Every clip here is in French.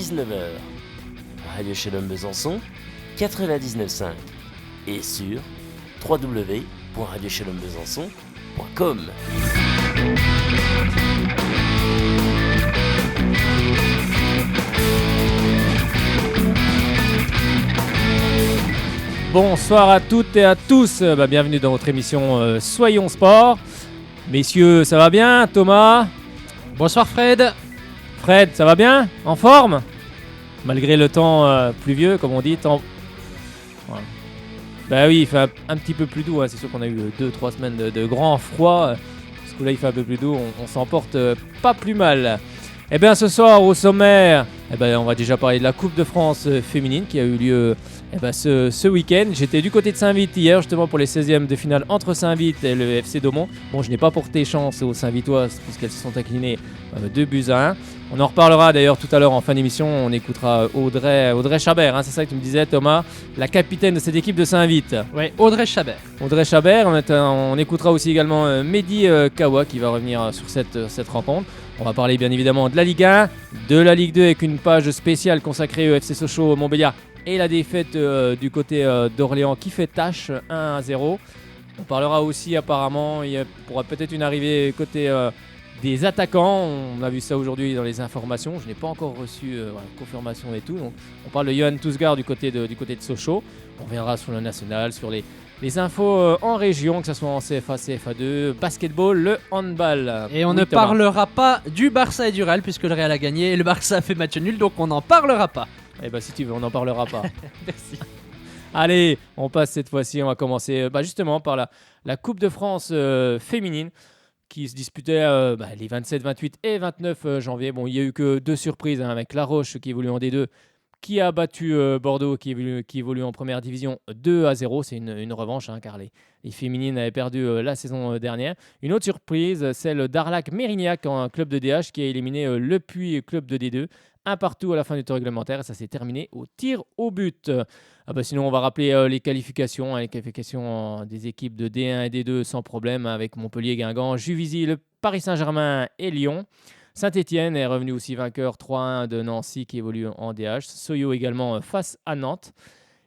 19h. Radio Shalom Besançon, 99.5 et sur www.radioshalombesançon.com. Bonsoir à toutes et à tous, bienvenue dans votre émission Soyons Sport. Messieurs, ça va bien? Thomas? Bonsoir Fred. Fred, ça va bien? En forme? Malgré le temps pluvieux, comme on dit. Voilà. Bah oui, il fait un petit peu plus doux, hein. C'est sûr qu'on a eu 2-3 semaines de grand froid. Ce coup-là, il fait un peu plus doux, on s'en porte pas plus mal. Et bien ce soir, au sommaire, on va déjà parler de la Coupe de France féminine qui a eu lieu ce week-end. J'étais du côté de Saint-Vith hier, justement pour les 16e de finale entre Saint-Vith et le FC Daumont. Bon, je n'ai pas porté chance aux Saint-Vithoises puisqu'elles se sont inclinées 2-1. On en reparlera d'ailleurs tout à l'heure en fin d'émission. On écoutera Audrey Chabert, hein, c'est ça que tu me disais, Thomas, la capitaine de cette équipe de Saint-Vith. Oui, Audrey Chabert. Audrey Chabert, on écoutera aussi également Mehdi Kawa qui va revenir sur cette rencontre. On va parler bien évidemment de la Ligue 1, de la Ligue 2 avec une page spéciale consacrée au FC Sochaux Montbéliard et la défaite du côté d'Orléans qui fait tâche 1-0. On parlera aussi apparemment, il y pourra peut-être une arrivée côté des attaquants. On a vu ça aujourd'hui dans les informations. Je n'ai pas encore reçu confirmation et tout. Donc, on parle de Johan Tousgaard du côté de Sochaux. On verra sur le national, sur les infos en région, que ce soit en CFA, CFA2, basketball, le handball. Et on ne parlera pas du Barça et du Real puisque le Real a gagné et le Barça a fait match nul, donc on n'en parlera pas. Eh bien si tu veux, on n'en parlera pas. Merci. Allez, on passe cette fois-ci, on va commencer justement par la Coupe de France féminine qui se disputait les 27, 28 et 29 janvier. Bon, il n'y a eu que 2 surprises avec La Roche qui évolue en D2, qui a battu Bordeaux qui évolue en première division 2-0. C'est une revanche car les féminines avaient perdu la saison dernière. Une autre surprise, celle d'Arlac-Mérignac, un club de DH qui a éliminé le Puy club de D2. Un partout à la fin du temps réglementaire et ça s'est terminé au tir au but. Sinon, on va rappeler les qualifications des équipes de D1 et D2 sans problème avec Montpellier, Guingamp, Juvisy, le Paris Saint-Germain et Lyon. Saint-Étienne est revenu aussi vainqueur 3-1 de Nancy qui évolue en DH. Soyo également face à Nantes.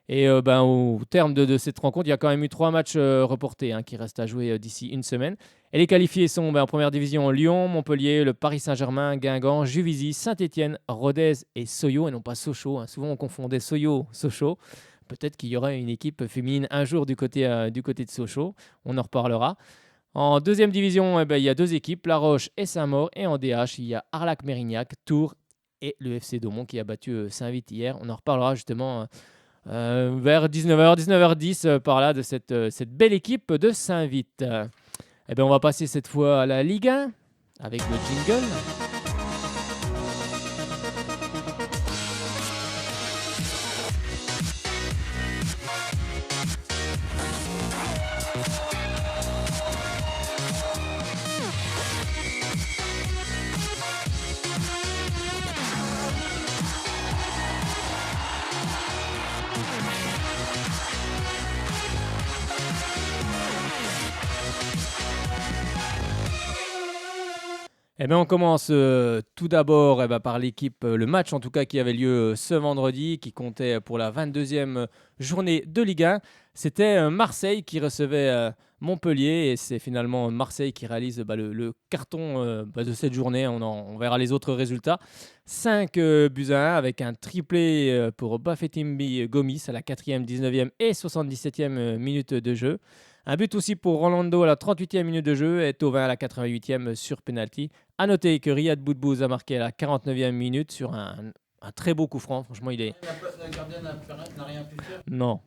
Et au terme de cette rencontre, il y a quand même eu 3 matchs reportés qui restent à jouer d'ici une semaine. Et les qualifiés sont en première division Lyon, Montpellier, le Paris Saint-Germain, Guingamp, Juvisy, Saint-Étienne, Rodez et Soyo, et non pas Sochaux. Souvent on confondait Soyo, Sochaux. Peut-être qu'il y aura une équipe féminine un jour du côté de Sochaux. On en reparlera. En deuxième division, il y a 2 équipes, La Roche et Saint-Maur. Et en DH, il y a Arlac-Mérignac, Tours et le FC Daumont qui a battu Saint-Vith hier. On en reparlera justement vers 19h, 19h10 par là de cette belle équipe de Saint-Vith. On va passer cette fois à la Ligue 1 avec le jingle. On commence tout d'abord par l'équipe, le match en tout cas qui avait lieu ce vendredi, qui comptait pour la 22e journée de Ligue 1. C'était Marseille qui recevait Montpellier et c'est finalement Marseille qui réalise le carton de cette journée. On verra les autres résultats. 5-1 avec un triplé pour Bafétimbi Gomis à la 4e, 19e et 77e minute de jeu. Un but aussi pour Rolando à la 38e minute de jeu et Thauvin à la 88e sur penalty. A noter que Riyad Boudbouz a marqué à la 49e minute sur un très beau coup franc. Franchement, il est... La gardienne n'a rien pu faire. Non,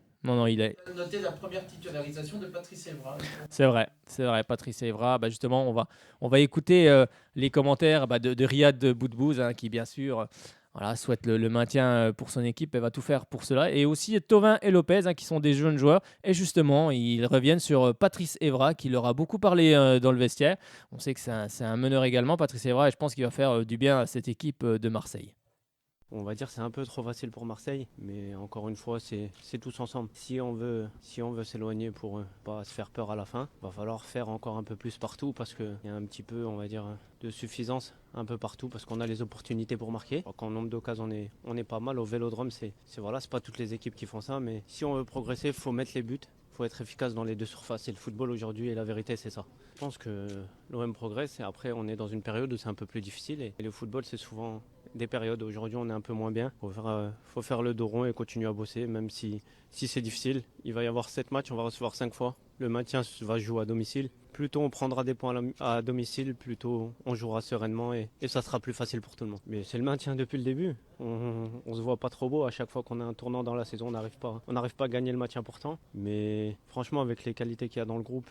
il est... Notez la première titularisation de Patrice Evra. C'est vrai, Patrice Evra. Justement, on va écouter les commentaires de Riyad Boudbouz qui, bien sûr... souhaite le maintien pour son équipe, elle va tout faire pour cela. Et aussi Thauvin et Lopez qui sont des jeunes joueurs. Et justement, ils reviennent sur Patrice Evra qui leur a beaucoup parlé dans le vestiaire. On sait que c'est un meneur également, Patrice Evra, et je pense qu'il va faire du bien à cette équipe de Marseille. On va dire que c'est un peu trop facile pour Marseille, mais encore une fois, c'est tous ensemble. Si on veut s'éloigner pour pas se faire peur à la fin, va falloir faire encore un peu plus partout parce qu'il y a un petit peu, on va dire, de suffisance un peu partout parce qu'on a les opportunités pour marquer. Donc en nombre d'occasions, on est pas mal. Au Vélodrome, c'est pas toutes les équipes qui font ça, mais si on veut progresser, il faut mettre les buts. Il faut être efficace dans les deux surfaces. Et le football aujourd'hui, et la vérité, c'est ça. Je pense que l'OM progresse et après, on est dans une période où c'est un peu plus difficile. Et le football, c'est souvent des périodes. Aujourd'hui, on est un peu moins bien. Il faut faire le dos rond et continuer à bosser, même si c'est difficile. Il va y avoir 7 matchs, on va recevoir 5 fois. Le maintien va se jouer à domicile. Plus tôt on prendra des points à domicile, plus tôt on jouera sereinement et ça sera plus facile pour tout le monde. Mais c'est le maintien depuis le début. On se voit pas trop beau. À chaque fois qu'on a un tournant dans la saison, on n'arrive pas à gagner le match important. Mais franchement, avec les qualités qu'il y a dans le groupe,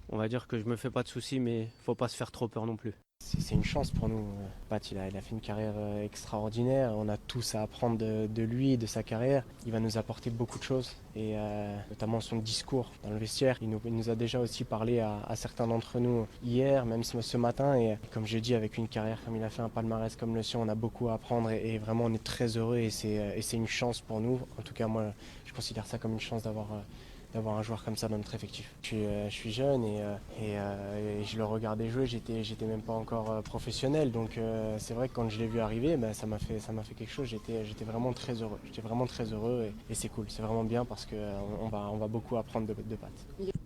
on va dire que je me fais pas de soucis, mais faut pas se faire trop peur non plus. C'est une chance pour nous. Pat, il a fait une carrière extraordinaire. On a tous à apprendre de lui, de sa carrière. Il va nous apporter beaucoup de choses, et notamment son discours dans le vestiaire. Il nous a déjà aussi parlé à certains d'entre nous hier, même ce matin. Et comme je dis, avec une carrière comme il a fait, un palmarès comme le sien, on a beaucoup à apprendre et vraiment on est très heureux. Et c'est une chance pour nous. En tout cas, moi, je considère ça comme une chance d'avoir un joueur comme ça dans notre effectif. Je suis jeune et je le regardais jouer, j'étais même pas encore professionnel, donc c'est vrai que quand je l'ai vu arriver, ça m'a fait quelque chose. J'étais vraiment très heureux et c'est cool, c'est vraiment bien parce qu'on va beaucoup apprendre de Pat.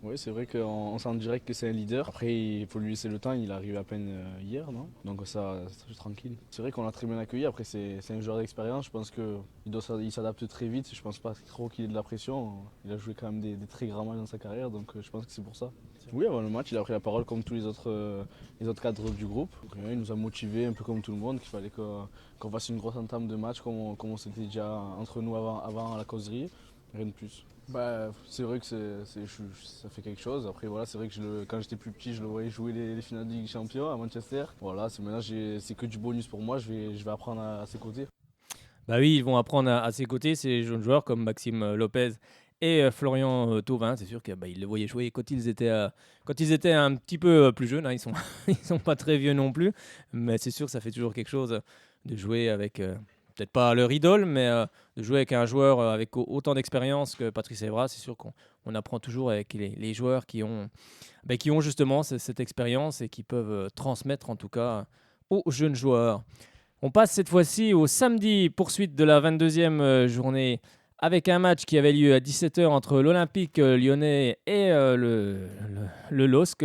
Oui, c'est vrai qu'on sent direct que c'est un leader. Après, il faut lui laisser le temps, il est arrivé à peine hier, non? Donc ça, c'est tranquille. C'est vrai qu'on l'a très bien accueilli. Après, c'est un joueur d'expérience, je pense qu'il s'adapte très vite. Je pense pas trop qu'il ait de la pression. Il a joué quand même des très grands matchs dans sa carrière, donc je pense que c'est pour ça. Oui, avant le match, il a pris la parole comme tous les autres cadres du groupe. Il nous a motivés, un peu comme tout le monde, qu'il fallait qu'on fasse une grosse entame de match comme on s'était déjà entre nous avant la causerie. Rien de plus. C'est vrai que ça fait quelque chose. Après, voilà, c'est vrai que quand j'étais plus petit, je le voyais jouer les finales de Ligue des Champions à Manchester. Voilà, maintenant c'est que du bonus pour moi, je vais apprendre à ses côtés. Bah oui, ils vont apprendre à ses côtés, ces jeunes joueurs comme Maxime Lopez et Florian Thauvin. C'est sûr qu'ils le voyaient jouer quand ils étaient un petit peu plus jeunes. Ils sont pas très vieux non plus, mais c'est sûr que ça fait toujours quelque chose de jouer avec, peut-être pas leur idole, mais de jouer avec un joueur avec autant d'expérience que Patrice Evra. C'est sûr qu'on apprend toujours avec les joueurs qui ont justement cette expérience et qui peuvent transmettre en tout cas aux jeunes joueurs. On passe cette fois-ci au samedi, poursuite de la 22e journée, avec un match qui avait lieu à 17h entre l'Olympique lyonnais et le LOSC.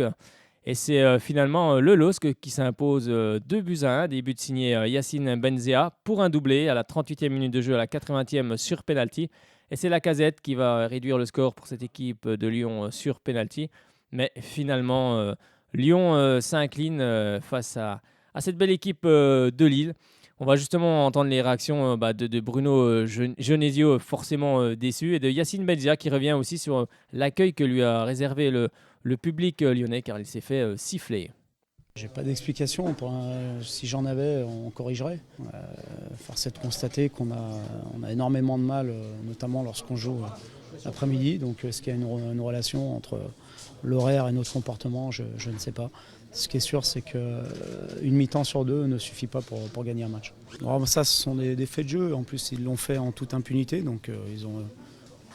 Et c'est finalement le LOSC qui s'impose 2-1, des buts signés Yacine Benzea pour un doublé à la 38e minute de jeu, à la 80e sur penalty. Et c'est Lacazette qui va réduire le score pour cette équipe de Lyon sur penalty. Mais finalement, Lyon s'incline face à cette belle équipe de Lille. On va justement entendre les réactions de Bruno Genesio, forcément déçu, et de Yacine Benzea qui revient aussi sur l'accueil que lui a réservé le public lyonnais, car il s'est fait siffler. J'ai pas d'explication. Si j'en avais, on corrigerait. Force est de constater qu'on a énormément de mal, notamment lorsqu'on joue l'après-midi. Donc est-ce qu'il y a une relation entre l'horaire et notre comportement, je ne sais pas. Ce qui est sûr, c'est qu'une mi-temps sur deux ne suffit pas pour gagner un match. Alors, ça, ce sont des faits de jeu. En plus, ils l'ont fait en toute impunité. Donc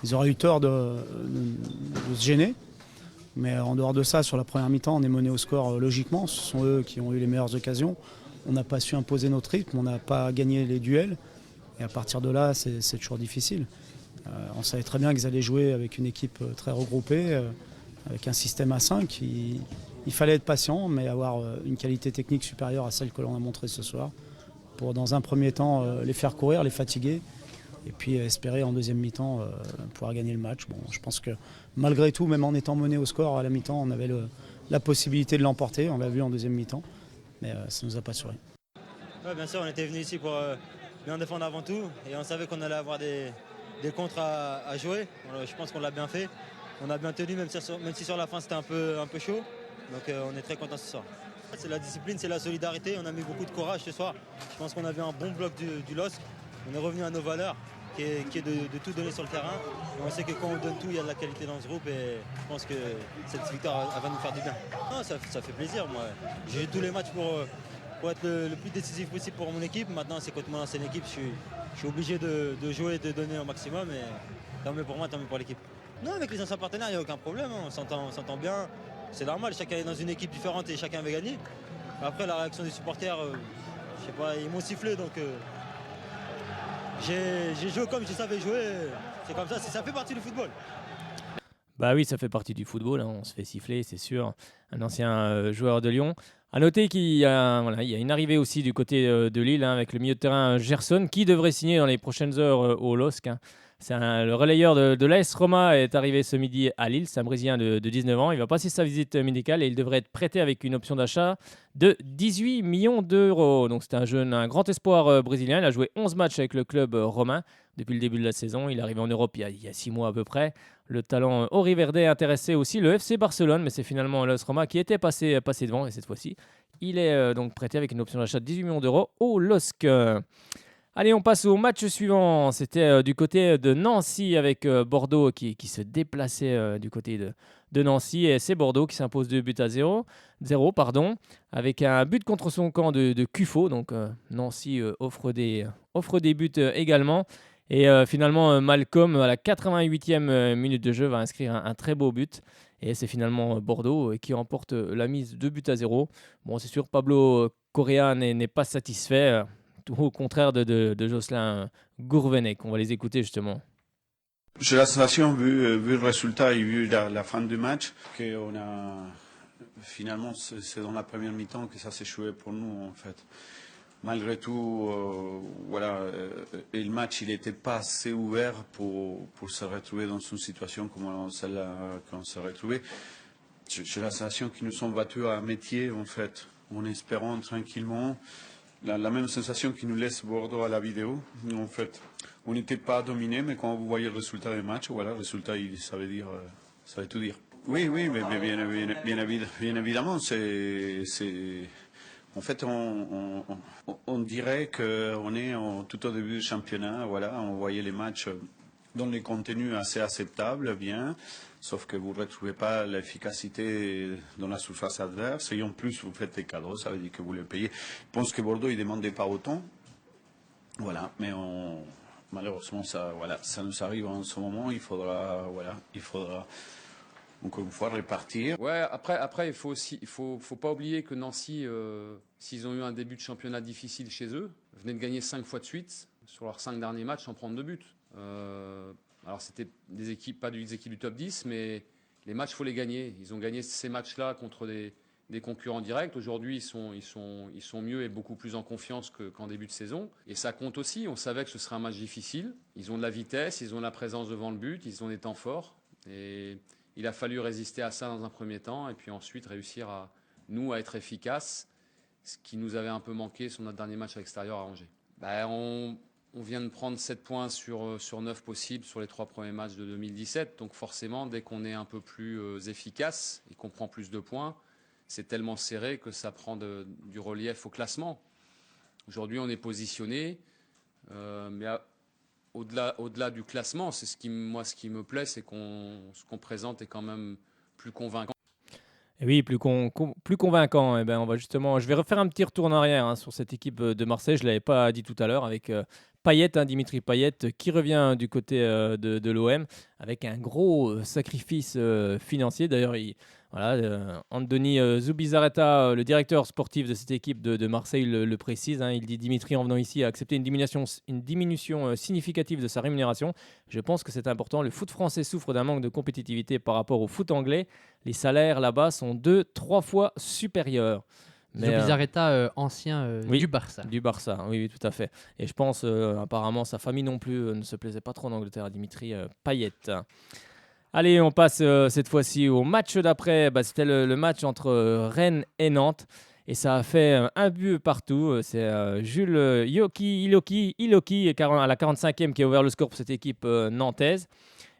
ils auraient eu tort de se gêner. Mais en dehors de ça, sur la première mi-temps, on est mené au score logiquement. Ce sont eux qui ont eu les meilleures occasions. On n'a pas su imposer notre rythme, on n'a pas gagné les duels. Et à partir de là, c'est toujours difficile. On savait très bien qu'ils allaient jouer avec une équipe très regroupée, avec un système à 5. Il fallait être patient, mais avoir une qualité technique supérieure à celle que l'on a montrée ce soir, pour dans un premier temps les faire courir, les fatiguer, et puis espérer en deuxième mi-temps pouvoir gagner le match. Bon, je pense que malgré tout, même en étant mené au score à la mi-temps, on avait la possibilité de l'emporter. On l'a vu en deuxième mi-temps, mais ça ne nous a pas assuré. Ouais, bien sûr, on était venu ici pour bien défendre avant tout, et on savait qu'on allait avoir des contres à jouer. Je pense qu'on l'a bien fait. On a bien tenu, même si sur la fin c'était un peu chaud. Donc on est très content ce soir. C'est la discipline, c'est la solidarité. On a mis beaucoup de courage ce soir. Je pense qu'on avait un bon bloc du LOSC. On est revenu à nos valeurs, qui est de tout donner sur le terrain. Et on sait que quand on donne tout, il y a de la qualité dans ce groupe. Et je pense que cette victoire elle va nous faire du bien. Non, ça fait plaisir. Moi, j'ai eu tous les matchs pour être le plus décisif possible pour mon équipe. Maintenant, c'est contre mon ancienne équipe, je suis obligé de jouer et de donner au maximum. Et tant mieux pour moi, tant mieux pour l'équipe. Non, avec les anciens partenaires, il n'y a aucun problème. Hein. On s'entend bien. C'est normal, chacun est dans une équipe différente et chacun veut gagner. Après, la réaction des supporters, je sais pas, ils m'ont sifflé. Donc, j'ai joué comme je savais jouer. C'est comme ça, ça fait partie du football. Bah oui, ça fait partie du football, hein, on se fait siffler, c'est sûr. Un ancien joueur de Lyon. À noter qu'il y a, voilà, il y a une arrivée aussi du côté de Lille, hein, avec le milieu de terrain Gerson qui devrait signer dans les prochaines heures au LOSC. Hein. Le relayeur de l'AS Roma est arrivé ce midi à Lille. C'est un Brésilien de 19 ans. Il va passer sa visite médicale et il devrait être prêté avec une option d'achat de 18 millions d'euros. Donc c'est un grand espoir brésilien. Il a joué 11 matchs avec le club romain depuis le début de la saison. Il est arrivé en Europe il y a 6 mois à peu près. Le talent Ori Verde intéressait aussi le FC Barcelone, mais c'est finalement l'AS Roma qui était passé devant. Et cette fois-ci, il est donc prêté avec une option d'achat de 18 millions d'euros au LOSC. Allez, on passe au match suivant. C'était du côté de Nancy avec Bordeaux qui se déplaçait du côté de Nancy. Et c'est Bordeaux qui s'impose 2-0, avec un but contre son camp de Cufo. Donc Nancy offre des buts également. Et finalement, Malcolm, à la 88e minute de jeu, va inscrire un très beau but. Et c'est finalement Bordeaux qui remporte la mise 2-0. Bon, c'est sûr, Pablo Correa n'est pas satisfait. Au contraire de Jocelyn Gourvenec. On va les écouter justement. J'ai la sensation, vu le résultat et vu la fin du match, qu'on a finalement, c'est dans la première mi-temps que ça s'est joué pour nous en fait. Malgré tout, et le match il n'était pas assez ouvert pour se retrouver dans une situation comme celle-là qu'on s'est retrouvé. J'ai la sensation qu'ils nous sont battus à métier en fait, en espérant tranquillement. La même sensation qui nous laisse Bordeaux à la vidéo. En fait, on n'était pas dominé, mais quand vous voyez le résultat du match, voilà, le résultat, ça veut tout dire. Oui, mais bien évidemment, en fait, on dirait qu'on est tout au début du championnat. Voilà, on voyait les matchs dans les contenus assez acceptables, bien. Sauf que vous ne retrouvez pas l'efficacité dans la surface adverse. Et en plus, vous faites des cadeaux, ça veut dire que vous les payez. Je pense que Bordeaux, il ne demandait pas autant. Voilà, mais malheureusement, ça nous arrive en ce moment. Il faudra encore une fois répartir. Ouais, après il faut pas oublier que Nancy, s'ils ont eu un début de championnat difficile chez eux, venaient de gagner 5 fois de suite sur leurs 5 derniers matchs sans prendre de but. Alors c'était pas des équipes du top 10, mais les matchs, il faut les gagner. Ils ont gagné ces matchs-là contre des concurrents directs. Aujourd'hui, ils sont mieux et beaucoup plus en confiance qu'en début de saison. Et ça compte aussi. On savait que ce serait un match difficile. Ils ont de la vitesse, ils ont de la présence devant le but, ils ont des temps forts. Et il a fallu résister à ça dans un premier temps et puis ensuite réussir à être efficaces, ce qui nous avait un peu manqué sur notre dernier match à l'extérieur à Angers. On vient de prendre 7 points sur 9 possibles sur les 3 premiers matchs de 2017. Donc forcément, dès qu'on est un peu plus efficace et qu'on prend plus de points, c'est tellement serré que ça prend du relief au classement. Aujourd'hui, on est positionné, mais au-delà du classement, c'est ce qui me plaît, c'est ce qu'on présente est quand même plus convaincant. Et oui, plus convaincant. Je vais refaire un petit retour en arrière sur cette équipe de Marseille. Je ne l'avais pas dit tout à l'heure avec Payet, Dimitri Payet, qui revient du côté de l'OM avec un gros sacrifice financier. D'ailleurs, Anthony Zubizarreta, le directeur sportif de cette équipe de Marseille, le précise. Il dit Dimitri, en venant ici, a accepté une diminution significative de sa rémunération. Je pense que c'est important. Le foot français souffre d'un manque de compétitivité par rapport au foot anglais. Les salaires là-bas sont 2-3 fois supérieurs. Zubizarreta, ancien du Barça. Du Barça, oui, tout à fait. Et je pense, apparemment, sa famille non plus ne se plaisait pas trop en Angleterre à Dimitri Payet. Allez, on passe cette fois-ci au match d'après. C'était le match entre Rennes et Nantes. Et ça a fait un but partout. C'est Jules Iloki à la 45e qui a ouvert le score pour cette équipe nantaise.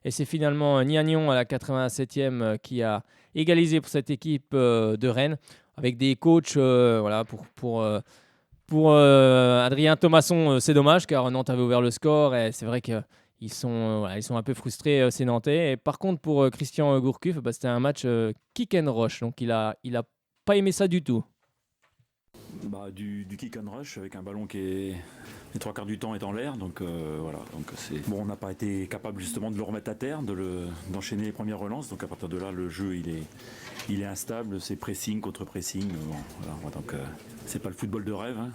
Et c'est finalement Niagnon à la 87e qui a égalisé pour cette équipe de Rennes. Avec des coachs, pour Adrien Thomasson, c'est dommage car Nantes avait ouvert le score et c'est vrai qu'ils sont un peu frustrés, ces Nantais. Et par contre, pour Christian Gourcuff, c'était un match kick and rush, donc il a pas aimé ça du tout. Du kick and rush avec un ballon qui est les 3 quarts du temps est en l'air, donc voilà. Donc on n'a pas été capable justement de le remettre à terre, d'enchaîner les premières relances. Donc à partir de là, le jeu il est instable, c'est pressing contre pressing. Voilà, donc c'est pas le football de rêve, hein,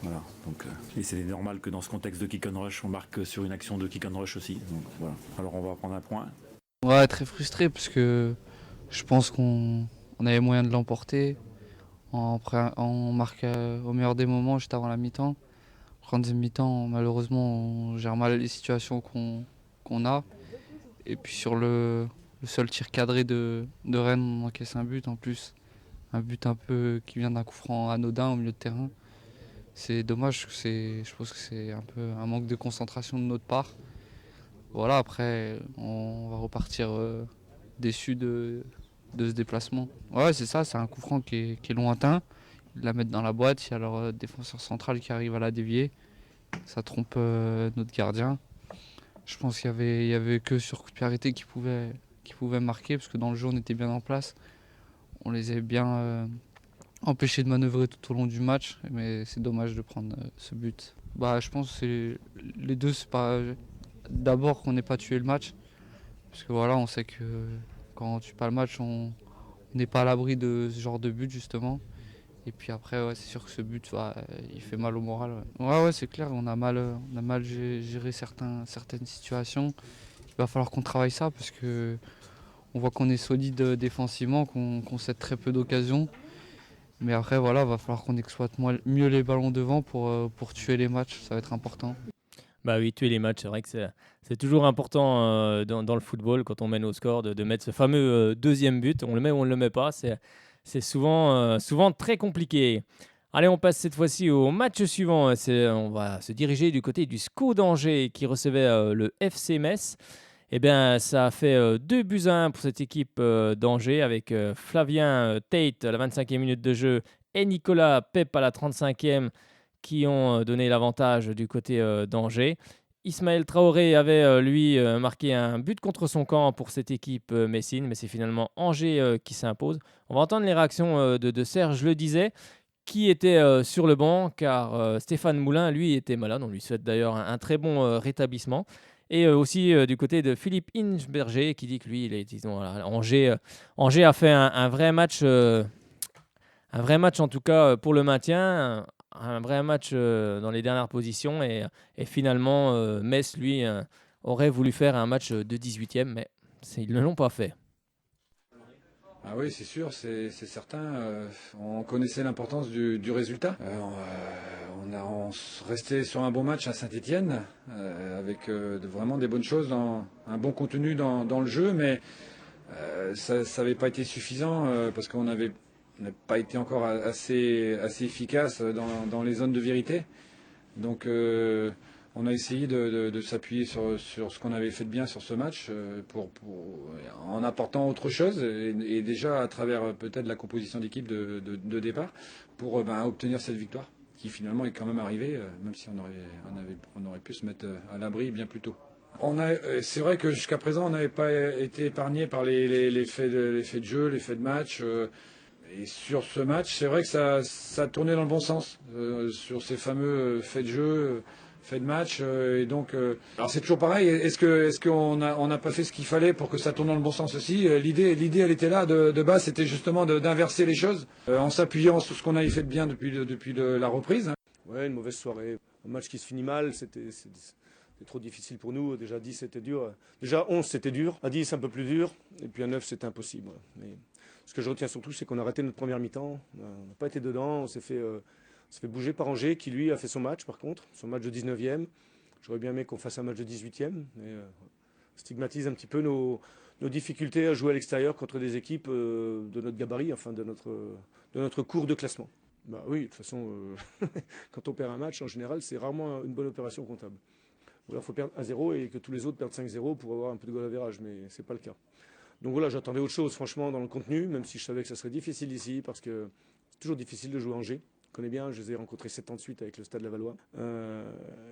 voilà. Donc et c'est normal que dans ce contexte de kick and rush, on marque sur une action de kick and rush aussi. Donc voilà. Alors on va prendre un point. Ouais, très frustré parce que je pense qu'on avait moyen de l'emporter. On marque au meilleur des moments juste avant la mi-temps. En deuxième mi-temps, malheureusement, on gère mal les situations qu'on a. Et puis sur le seul tir cadré de Rennes, on encaisse un but en plus. Un but un peu qui vient d'un coup franc anodin au milieu de terrain. C'est dommage, je pense que c'est un peu un manque de concentration de notre part. Voilà, après, on va repartir déçu de ce déplacement. Ouais, c'est ça, c'est un coup franc qui est lointain. Ils la mettent dans la boîte, il y a leur défenseur central qui arrive à la dévier. Ça trompe notre gardien. Je pense qu'il y avait que sur coup de pied arrêté qui pouvait marquer, parce que dans le jeu, on était bien en place. On les avait bien empêchés de manœuvrer tout au long du match, mais c'est dommage de prendre ce but. Je pense que les deux, c'est pas d'abord qu'on n'ait pas tué le match, parce que voilà, on sait que quand on tue pas le match, on n'est pas à l'abri de ce genre de but justement. Et puis après, ouais, c'est sûr que ce but, il fait mal au moral. Ouais, c'est clair, on a mal géré certaines situations. Il va falloir qu'on travaille ça parce que on voit qu'on est solide défensivement, qu'on cède très peu d'occasions. Mais après, voilà, il va falloir qu'on exploite mieux les ballons devant pour tuer les matchs. Ça va être important. Bah oui, tuer les matchs, c'est vrai que c'est toujours important dans le football, quand on mène au score, de mettre ce fameux deuxième but. On le met ou on ne le met pas, c'est souvent très compliqué. Allez, on passe cette fois-ci au match suivant. On va se diriger du côté du SCO d'Angers qui recevait le FC Metz. Eh bien, ça a fait 2-1 pour cette équipe d'Angers avec Flavien Tate à la 25e minute de jeu et Nicolas Pep à la 35e qui ont donné l'avantage du côté d'Angers. Ismaël Traoré avait, lui, marqué un but contre son camp pour cette équipe messine, mais c'est finalement Angers qui s'impose. On va entendre les réactions de Serge Le Disait, qui était sur le banc, car Stéphane Moulin, lui, était malade. On lui souhaite d'ailleurs un très bon rétablissement. Et aussi du côté de Philippe Inchberger, qui dit que lui, voilà, Angers a fait un vrai match, en tout cas pour le maintien, un vrai match dans les dernières positions. Et finalement, Metz, lui, aurait voulu faire un match de 18e, mais ils ne l'ont pas fait. Ah oui, c'est sûr, c'est certain. On connaissait l'importance du résultat. On restait sur un bon match à Saint-Étienne, avec vraiment des bonnes choses, un bon contenu dans le jeu, mais ça n'avait pas été suffisant parce qu'on n'a pas été encore assez efficace dans les zones de vérité. Donc on a essayé de s'appuyer sur ce qu'on avait fait de bien sur ce match en apportant autre chose et déjà à travers peut-être la composition d'équipe de départ pour obtenir cette victoire qui finalement est quand même arrivée, même si on aurait pu se mettre à l'abri bien plus tôt. C'est vrai que jusqu'à présent on n'avait pas été épargné par les faits de jeu, les faits de match. Et sur ce match, c'est vrai que ça tournait dans le bon sens, sur ces fameux faits de jeu, faits de match. Et donc, alors c'est toujours pareil, est-ce qu'on n'a pas fait ce qu'il fallait pour que ça tourne dans le bon sens aussi? L'idée, elle était là, de base, c'était justement d'inverser les choses, en s'appuyant sur ce qu'on avait fait de bien depuis la reprise. Ouais, une mauvaise soirée. Un match qui se finit mal, c'était trop difficile pour nous. Déjà 10, c'était dur. Déjà 11, c'était dur. À 10, un peu plus dur. Et puis à 9, c'était impossible. Mais ce que je retiens surtout, c'est qu'on a raté notre première mi-temps. On n'a pas été dedans. On s'est fait bouger par Angers, qui lui a fait son match, par contre. Son match de 19e. J'aurais bien aimé qu'on fasse un match de 18e. Mais stigmatise un petit peu nos difficultés à jouer à l'extérieur contre des équipes de notre gabarit, enfin de notre cours de classement. Bah oui, de toute façon, quand on perd un match, en général, c'est rarement une bonne opération comptable. Ou alors il faut perdre 1-0 et que tous les autres perdent 5-0 pour avoir un peu de goal average, mais c'est pas le cas. Donc voilà, j'attendais autre chose, franchement, dans le contenu, même si je savais que ça serait difficile ici, parce que c'est toujours difficile de jouer à Angers. Je connais bien, je les ai rencontrés 7 ans de suite avec le Stade Lavallois.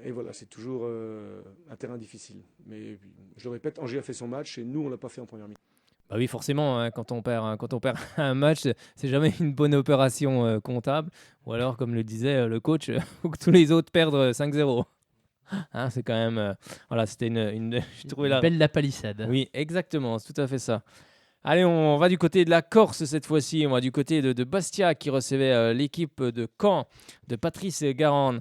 Et voilà, c'est toujours un terrain difficile. Mais je le répète, Angers a fait son match et nous, on l'a pas fait en première mi-temps. Bah oui, forcément, hein, quand on perd un match, c'est jamais une bonne opération comptable. Ou alors, comme le disait le coach, faut que tous les autres perdent 5-0. Hein, c'est quand même. Voilà, c'était je trouvais la. Belle la palissade. Oui, exactement, c'est tout à fait ça. Allez, on va du côté de la Corse cette fois-ci. On va du côté de Bastia qui recevait l'équipe de Caen de Patrice Garande.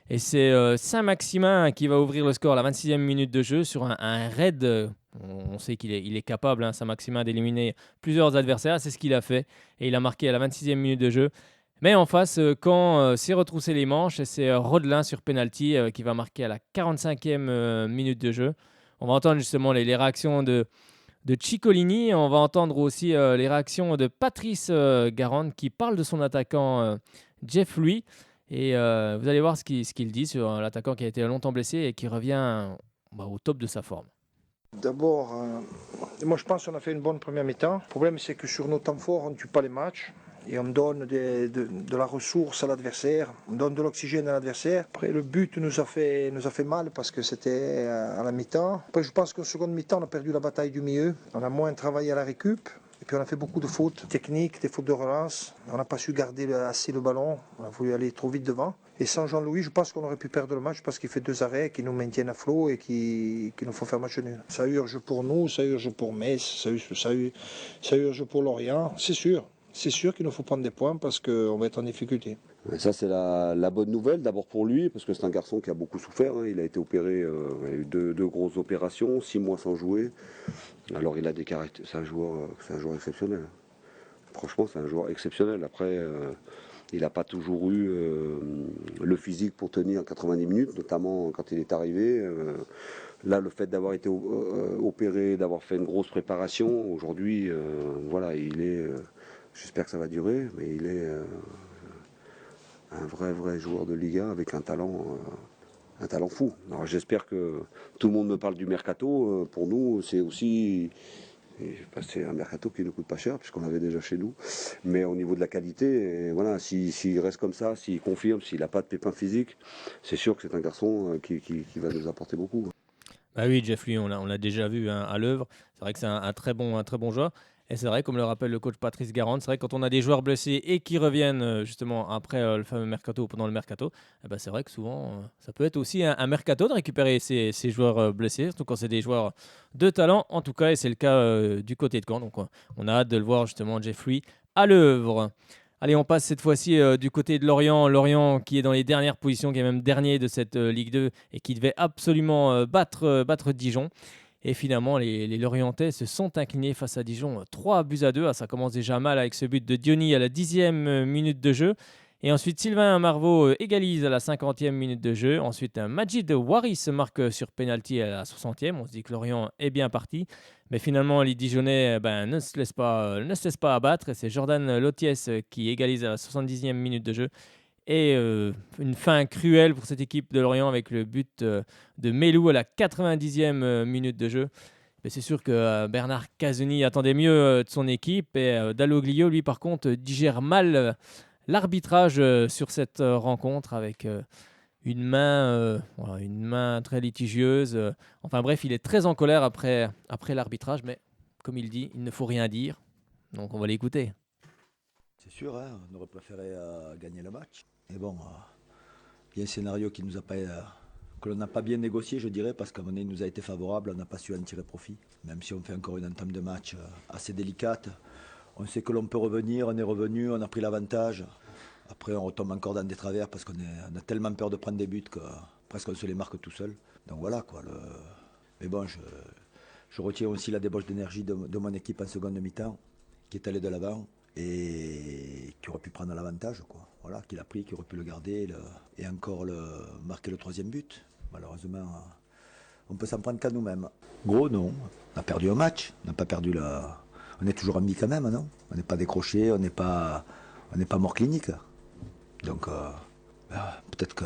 Et c'est Saint-Maximin qui va ouvrir le score à la 26e minute de jeu sur un raid. On sait qu'il est capable, hein, Saint-Maximin, d'éliminer plusieurs adversaires. C'est ce qu'il a fait. Et il a marqué à la 26e minute de jeu. Mais en face, Caen s'est retroussé les manches. Et c'est Rodelin sur penalty qui va marquer à la 45e minute de jeu. On va entendre justement les réactions de Ciccolini. On va entendre aussi les réactions de Patrice Garande qui parle de son attaquant Jeff Louis. Et vous allez voir ce qu'il dit sur l'attaquant qui a été longtemps blessé et qui revient au top de sa forme. D'abord, moi je pense qu'on a fait une bonne première mi-temps. Le problème c'est que sur nos temps forts, on ne tue pas les matchs. Et on donne de la ressource à l'adversaire, on donne de l'oxygène à l'adversaire. Après le but nous a fait mal parce que c'était à la mi-temps. Après je pense qu'en seconde mi-temps on a perdu la bataille du milieu. On a moins travaillé à la récup. Et puis on a fait beaucoup de fautes techniques, des fautes de relance. On n'a pas su garder assez le ballon. On a voulu aller trop vite devant. Et sans Jean-Louis, je pense qu'on aurait pu perdre le match parce qu'il fait 2 arrêts qui nous maintiennent à flot et qui nous font faire match nul. Ça urge pour nous, ça urge pour Metz, ça urge pour Lorient, c'est sûr. C'est sûr qu'il nous faut prendre des points parce qu'on va être en difficulté. Ça, c'est la bonne nouvelle, d'abord pour lui, parce que c'est un garçon qui a beaucoup souffert. Hein. Il a été opéré, il a eu deux grosses opérations, 6 mois sans jouer. Alors il a des caractères, c'est un joueur exceptionnel. Franchement, c'est un joueur exceptionnel. Après, il n'a pas toujours eu le physique pour tenir 90 minutes, notamment quand il est arrivé. Là, le fait d'avoir été opéré, d'avoir fait une grosse préparation, aujourd'hui, voilà, il est... J'espère que ça va durer, mais il est un vrai joueur de Ligue 1 avec un talent fou. Alors j'espère que tout le monde me parle du mercato. Pour nous, c'est aussi... C'est un mercato qui ne coûte pas cher, puisqu'on l'avait déjà chez nous. Mais au niveau de la qualité, voilà, s'il reste comme ça, s'il confirme, s'il n'a pas de pépins physiques, c'est sûr que c'est un garçon qui va nous apporter beaucoup. Bah oui, Jeff Louis, on l'a déjà vu à l'œuvre. C'est vrai que c'est un très bon joueur. Et c'est vrai, comme le rappelle le coach Patrice Garande, c'est vrai que quand on a des joueurs blessés et qui reviennent justement après le fameux mercato ou pendant le mercato, c'est vrai que souvent ça peut être aussi un mercato de récupérer ces joueurs blessés, surtout quand c'est des joueurs de talent en tout cas, et c'est le cas du côté de Caen. Donc on a hâte de le voir justement, Jeff Louis, à l'œuvre. Allez, on passe cette fois-ci du côté de Lorient. Lorient qui est dans les dernières positions, qui est même dernier de cette Ligue 2 et qui devait absolument battre Dijon. Et finalement, les Lorientais se sont inclinés face à Dijon 3-2. Ça commence déjà mal avec ce but de Diony à la 10e minute de jeu. Et ensuite, Sylvain Marvaux égalise à la 50e minute de jeu. Ensuite, Majid Waris marque sur penalty à la 60e. On se dit que Lorient est bien parti. Mais finalement, les Dijonnais ne se laissent pas abattre. Et c'est Jordan Loties qui égalise à la 70e minute de jeu. Et une fin cruelle pour cette équipe de Lorient avec le but de Melou à la 90e minute de jeu. Mais c'est sûr que Bernard Casoni attendait mieux de son équipe. Et Dalloglio, lui, par contre, digère mal l'arbitrage sur cette rencontre avec une main très litigieuse. Enfin bref, il est très en colère après l'arbitrage. Mais comme il dit, il ne faut rien dire. Donc on va l'écouter. C'est sûr, hein, on aurait préféré gagner le match. Mais bon, il y a un scénario que l'on n'a pas bien négocié, je dirais, parce qu'à un moment donné, il nous a été favorable, on n'a pas su en tirer profit. Même si on fait encore une entame de match assez délicate, on sait que l'on peut revenir, on est revenu, on a pris l'avantage. Après, on retombe encore dans des travers parce qu'on a tellement peur de prendre des buts que presque on se les marque tout seul. Donc voilà, quoi. Mais bon, je retiens aussi la débauche d'énergie de mon équipe en seconde mi-temps, qui est allée de l'avant et qui aurait pu prendre l'avantage, quoi. Voilà, qu'il a pris, qui aurait pu le garder et encore marquer le 3e but. Malheureusement, on peut s'en prendre qu'à nous-mêmes. Gros, non. On a perdu un match, on n'a pas perdu on est toujours en vie quand même, non? On n'est pas décroché, on n'est pas mort clinique. Donc, peut-être que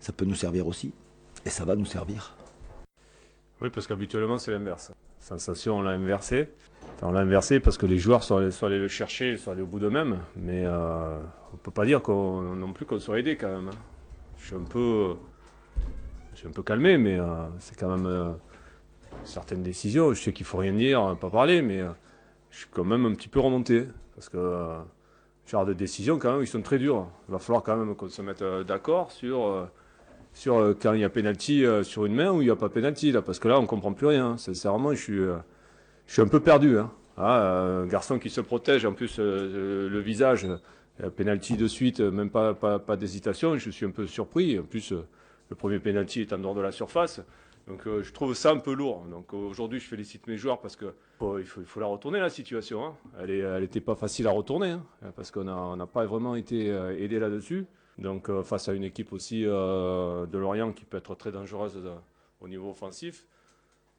ça peut nous servir aussi, et ça va nous servir. Oui, parce qu'habituellement, c'est l'inverse. Sensation, on l'a inversé. Enfin, on l'a inversé parce que les joueurs sont allés le chercher, sont allés au bout d'eux-mêmes. Mais on ne peut pas dire non plus qu'on soit aidé quand même. Je suis un peu calmé, mais c'est quand même certaines décisions. Je sais qu'il ne faut rien dire, pas parler, mais je suis quand même un petit peu remonté. Parce que genre de décisions, quand même, ils sont très durs. Il va falloir quand même qu'on se mette d'accord sur quand il y a pénalty sur une main ou il n'y a pas pénalty. Là, parce que là, on ne comprend plus rien. Sincèrement, je suis un peu perdu. Hein. Un garçon qui se protège, en plus le visage, pénalty de suite, même pas d'hésitation. Je suis un peu surpris. En plus, le premier pénalty est en dehors de la surface. Donc je trouve ça un peu lourd. Donc aujourd'hui, je félicite mes joueurs parce que il faut la retourner, la situation. Hein. Elle n'était pas facile à retourner, hein, parce qu'on n'a pas vraiment été aidé là-dessus. Donc face à une équipe aussi de Lorient qui peut être très dangereuse au niveau offensif,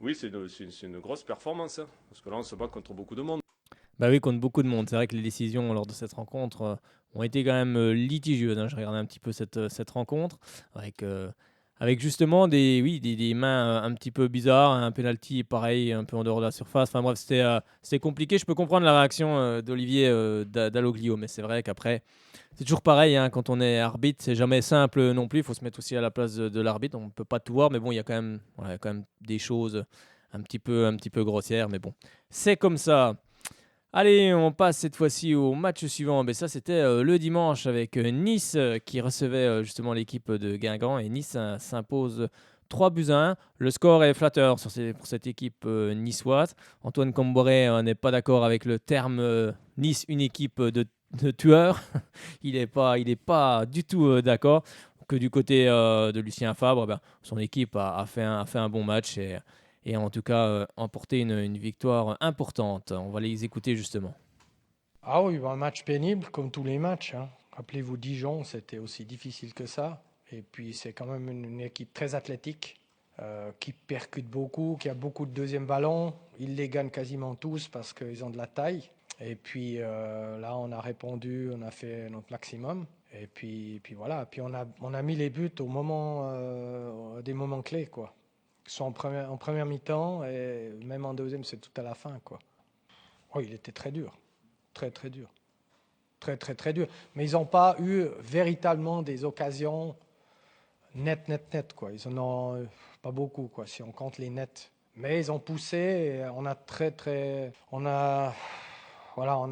oui, c'est une grosse performance. Hein, parce que là, on se bat contre beaucoup de monde. Bah oui, contre beaucoup de monde. C'est vrai que les décisions lors de cette rencontre ont été quand même litigieuses. Hein. Je regardais un petit peu cette rencontre avec justement des mains un petit peu bizarres, un penalty pareil, un peu en dehors de la surface. Enfin bref, c'était compliqué. Je peux comprendre la réaction d'Olivier Dalloglio, mais c'est vrai qu'après, c'est toujours pareil. Hein, quand on est arbitre, c'est jamais simple non plus. Il faut se mettre aussi à la place de l'arbitre. On ne peut pas tout voir, mais bon, il y a quand même des choses un petit peu grossières. Mais bon, c'est comme ça. Allez, on passe cette fois-ci au match suivant. Mais ça, c'était le dimanche avec Nice qui recevait justement l'équipe de Guingamp. Et Nice s'impose 3-1. Le score est flatteur pour cette équipe niçoise. Antoine Comboré n'est pas d'accord avec le terme Nice, une équipe de tueurs. Il n'est pas du tout d'accord. Que du côté de Lucien Fabre, son équipe a fait un bon match et en tout cas emporté une victoire importante. On va les écouter justement. Ah oui, un match pénible comme tous les matchs. Hein. Rappelez-vous, Dijon, c'était aussi difficile que ça. Et puis c'est quand même une équipe très athlétique qui percute beaucoup, qui a beaucoup de deuxième ballon. Ils les gagnent quasiment tous parce qu'ils ont de la taille. Et puis là, on a répondu, on a fait notre maximum. Et puis voilà. Puis on a mis les buts au moment des moments clés, quoi. Soit en première mi-temps et même en deuxième, c'est tout à la fin, quoi. Oui, il était très dur. Très, très dur. Très, très, très dur. Mais ils n'ont pas eu véritablement des occasions net, quoi. Ils en ont pas beaucoup, quoi, si on compte les nets. Mais ils ont poussé et on a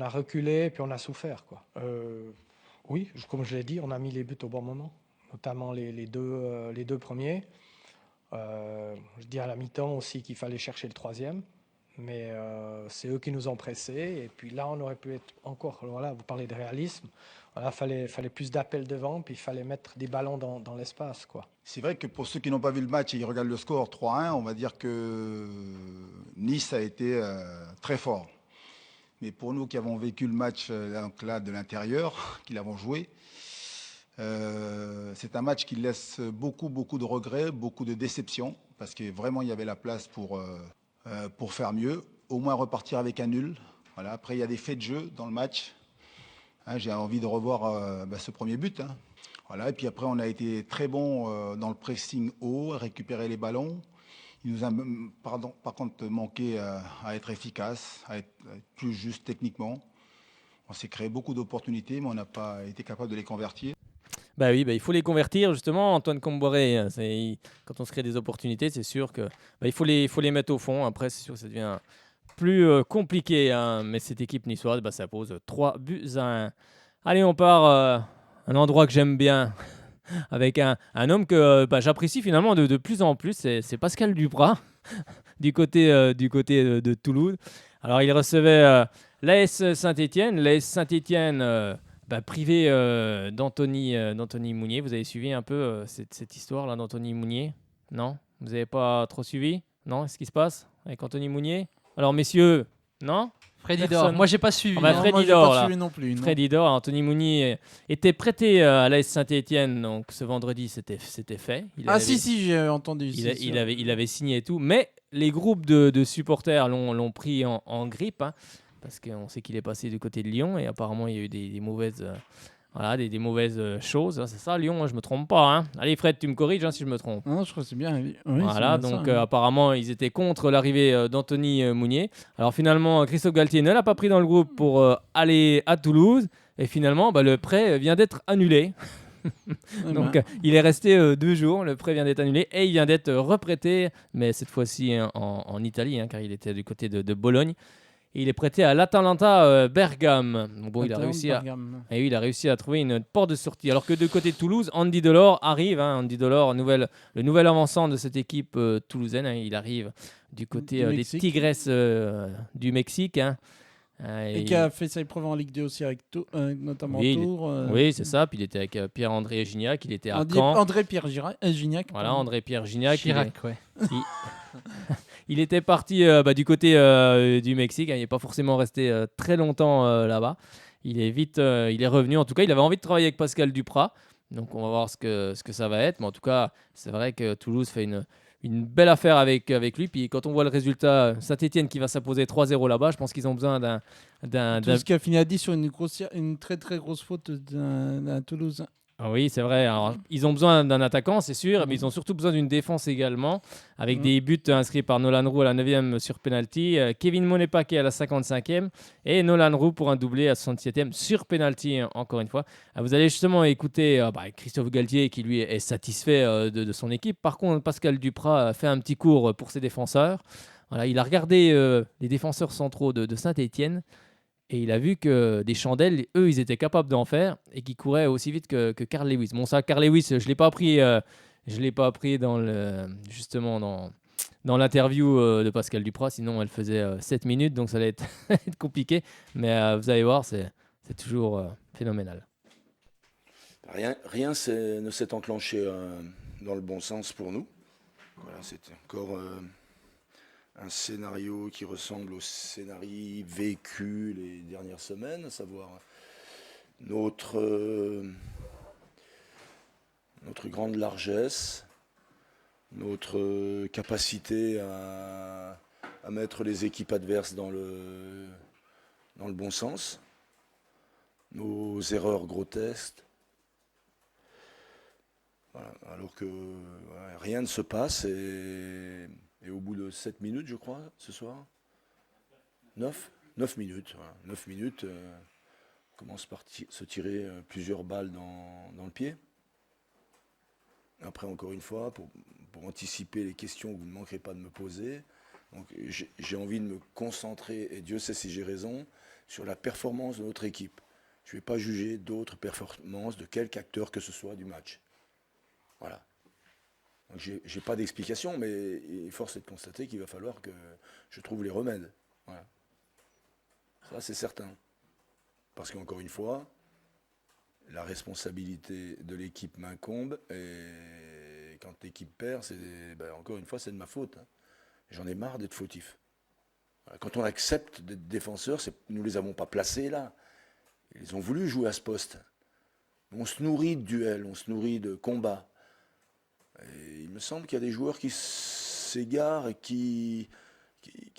reculé puis on a souffert, quoi. Oui, comme je l'ai dit, on a mis les buts au bon moment, notamment les deux premiers. Je dis à la mi-temps aussi qu'il fallait chercher le troisième, mais c'est eux qui nous ont pressés. Et puis là, on aurait pu être encore. Voilà, vous parlez de réalisme. Voilà, fallait plus d'appels devant, puis il fallait mettre des ballons dans l'espace, quoi. C'est vrai que pour ceux qui n'ont pas vu le match et ils regardent le score 3-1, on va dire que Nice a été très fort. Mais pour nous qui avons vécu le match là, de l'intérieur, qui l'avons joué, c'est un match qui laisse beaucoup de regrets, beaucoup de déceptions, parce que vraiment il y avait la place pour faire mieux, au moins repartir avec un nul. Voilà. Après il y a des faits de jeu dans le match. Hein, j'ai envie de revoir ce premier but. Hein. Voilà. Et puis après on a été très bon dans le pressing haut, à récupérer les ballons. Il nous a par contre manqué à être efficace, à être plus juste techniquement. On s'est créé beaucoup d'opportunités, mais on n'a pas été capable de les convertir. Bah oui, il faut les convertir justement. Antoine Comboré, quand on se crée des opportunités, c'est sûr que il faut les mettre au fond. Après, c'est sûr que ça devient plus compliqué. Hein. Mais cette équipe niçoise, ça pose 3-1. Allez, on part un endroit que j'aime bien avec un homme que j'apprécie finalement de plus en plus. C'est Pascal Duprat du côté de Toulouse. Alors, il recevait l'AS Saint-Étienne. L'AS Saint-Étienne privé d'Anthony Mounier. Vous avez suivi un peu cette histoire-là d'Anthony Mounier? Non? Vous n'avez pas trop suivi? Non? Qu'est-ce qui se passe avec Anthony Mounier? Alors, messieurs, non? Freddy Dor. Moi, j'ai pas suivi. Freddy Dor, pas suivi non plus. Non. Freddy Dor, Anthony Mounier était prêté à l'AS Saint-Étienne. Donc, ce vendredi, c'était fait. Si, j'ai entendu. Il avait signé et tout. Mais les groupes de supporters l'ont pris en grippe. Hein. Parce qu'on sait qu'il est passé du côté de Lyon et apparemment il y a eu des mauvaises, des mauvaises choses. C'est ça, Lyon, je me trompe pas. Hein. Allez Fred, tu me corriges si je me trompe. Non, je crois que c'est bien. Oui, voilà, c'est bien donc ça, apparemment ils étaient contre l'arrivée d'Anthony Mounier. Alors finalement, Christophe Galtier ne l'a pas pris dans le groupe pour aller à Toulouse et finalement le prêt vient d'être annulé. Donc il est resté 2 jours, le prêt vient d'être annulé et il vient d'être reprêté, mais cette fois-ci en Italie, car il était du côté de Bologne. Et il est prêté à l'Atalanta Bergame. Donc bon, il a réussi à trouver une porte de sortie. Alors que de côté de Toulouse, Andy Delors arrive. Andy Delors, le nouvel avançant de cette équipe toulousaine. Il arrive du côté des Tigres du Mexique. Et qui a fait ses preuves en Ligue 2 aussi, avec notamment Tours. Oui, c'est ça. Puis il était avec Pierre-André Gignac. Il était à Caen. André-Pierre Gignac. Voilà, André-Pierre Gignac. Chirac, ouais. Il était parti du côté du Mexique. Il n'est pas forcément resté très longtemps là-bas. Il est revenu. En tout cas, il avait envie de travailler avec Pascal Duprat. Donc, on va voir ce que ça va être. Mais en tout cas, c'est vrai que Toulouse fait une belle affaire avec lui. Puis quand on voit le résultat, Saint-Etienne qui va s'imposer 3-0 là-bas, je pense qu'ils ont besoin d'un... Toulouse qui a fini à 10 sur une très très grosse faute d'un Toulouse. Ah oui, c'est vrai. Alors, ils ont besoin d'un attaquant, c'est sûr, mais ils ont surtout besoin d'une défense également, avec des buts inscrits par Nolan Roux à la 9e sur penalty, Kevin Monepaquet à la 55e et Nolan Roux pour un doublé à 67e sur penalty, encore une fois. Vous allez justement écouter Christophe Galtier qui lui est satisfait de son équipe. Par contre, Pascal Duprat fait un petit cours pour ses défenseurs. Voilà, il a regardé les défenseurs centraux de Saint-Etienne. Et il a vu que des chandelles, eux, ils étaient capables d'en faire et qu'ils couraient aussi vite que Carl Lewis. Bon, ça, Carl Lewis, je ne l'ai pas appris justement dans l'interview de Pascal Duprat. Sinon, elle faisait 7 minutes, donc ça allait être compliqué. Mais vous allez voir, c'est toujours phénoménal. Rien ne s'est enclenché dans le bon sens pour nous. Voilà, c'était encore... un scénario qui ressemble au scénario vécu les dernières semaines, à savoir notre grande largesse, notre capacité à mettre les équipes adverses dans le bon sens, nos erreurs grotesques. Voilà, alors que rien ne se passe et au bout de 7 minutes, je crois, ce soir, 9 minutes. Voilà. 9 minutes, on commence par se tirer plusieurs balles dans le pied. Après, encore une fois, pour anticiper les questions que vous ne manquerez pas de me poser, donc j'ai envie de me concentrer, et Dieu sait si j'ai raison, sur la performance de notre équipe. Je ne vais pas juger d'autres performances de quelque acteur que ce soit du match. Voilà. Je n'ai pas d'explication, mais force est de constater qu'il va falloir que je trouve les remèdes. Voilà. Ça, c'est certain. Parce qu'encore une fois, la responsabilité de l'équipe m'incombe, et quand l'équipe perd, encore une fois, c'est de ma faute. J'en ai marre d'être fautif. Voilà. Quand on accepte d'être défenseur, nous ne les avons pas placés là. Ils ont voulu jouer à ce poste. On se nourrit de duels, on se nourrit de combats. Et il me semble qu'il y a des joueurs qui s'égarent et qui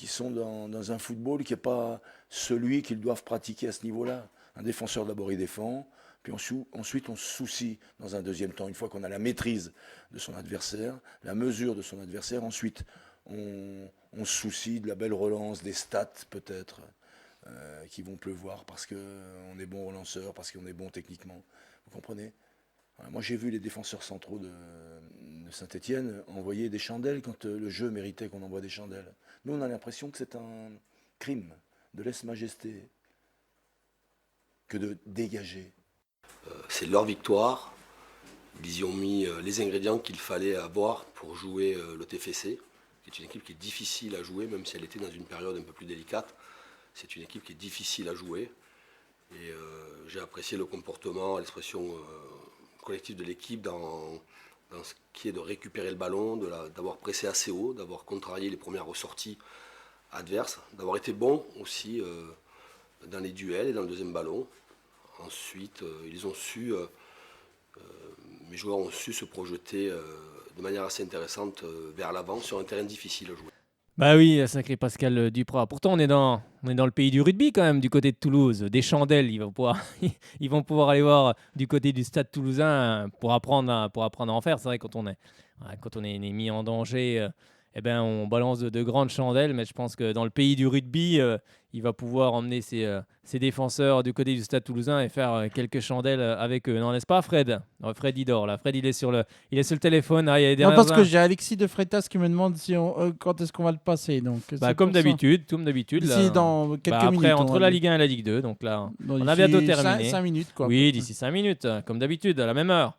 sont dans un football qui n'est pas celui qu'ils doivent pratiquer à ce niveau-là. Un défenseur, d'abord, il défend, puis ensuite on se soucie dans un deuxième temps, une fois qu'on a la maîtrise de son adversaire, la mesure de son adversaire, ensuite on se soucie de la belle relance, des stats peut-être, qui vont pleuvoir parce qu'on est bon relanceur, parce qu'on est bon techniquement. Vous comprenez ? Moi, j'ai vu les défenseurs centraux de Saint-Etienne envoyer des chandelles quand le jeu méritait qu'on envoie des chandelles. Nous, on a l'impression que c'est un crime de lèse-majesté que de dégager. C'est leur victoire. Ils y ont mis les ingrédients qu'il fallait avoir pour jouer le TFC, qui est une équipe qui est difficile à jouer, même si elle était dans une période un peu plus délicate. C'est une équipe qui est difficile à jouer. Et j'ai apprécié le comportement, l'expression collective de l'équipe dans ce qui est de récupérer le ballon, d'avoir pressé assez haut, d'avoir contrarié les premières ressorties adverses, d'avoir été bon aussi dans les duels et dans le deuxième ballon. Ensuite, mes joueurs ont su se projeter de manière assez intéressante vers l'avant sur un terrain difficile à jouer. Bah oui, sacré Pascal Duprat. Pourtant, on est dans le pays du rugby quand même, du côté de Toulouse. Des chandelles, ils vont pouvoir aller voir du côté du stade toulousain pour apprendre à en faire. C'est vrai, quand on est mis en danger eh ben, on balance de grandes chandelles. Mais je pense que dans le pays du rugby, il va pouvoir emmener ses défenseurs du côté du Stade Toulousain et faire quelques chandelles avec eux. Non, n'est-ce pas, Fred? Non, Fred, il dort là. Fred, il est sur le téléphone. Ah, il y a des Non, parce que j'ai Alexis de Freitas qui me demande quand est-ce qu'on va le passer. Donc, comme d'habitude. D'ici dans quelques minutes. Après, entre la Ligue 1 et la Ligue 2. Donc là, on a bientôt terminé. 5 minutes, quoi. Oui, d'ici 5 minutes, comme d'habitude, à la même heure.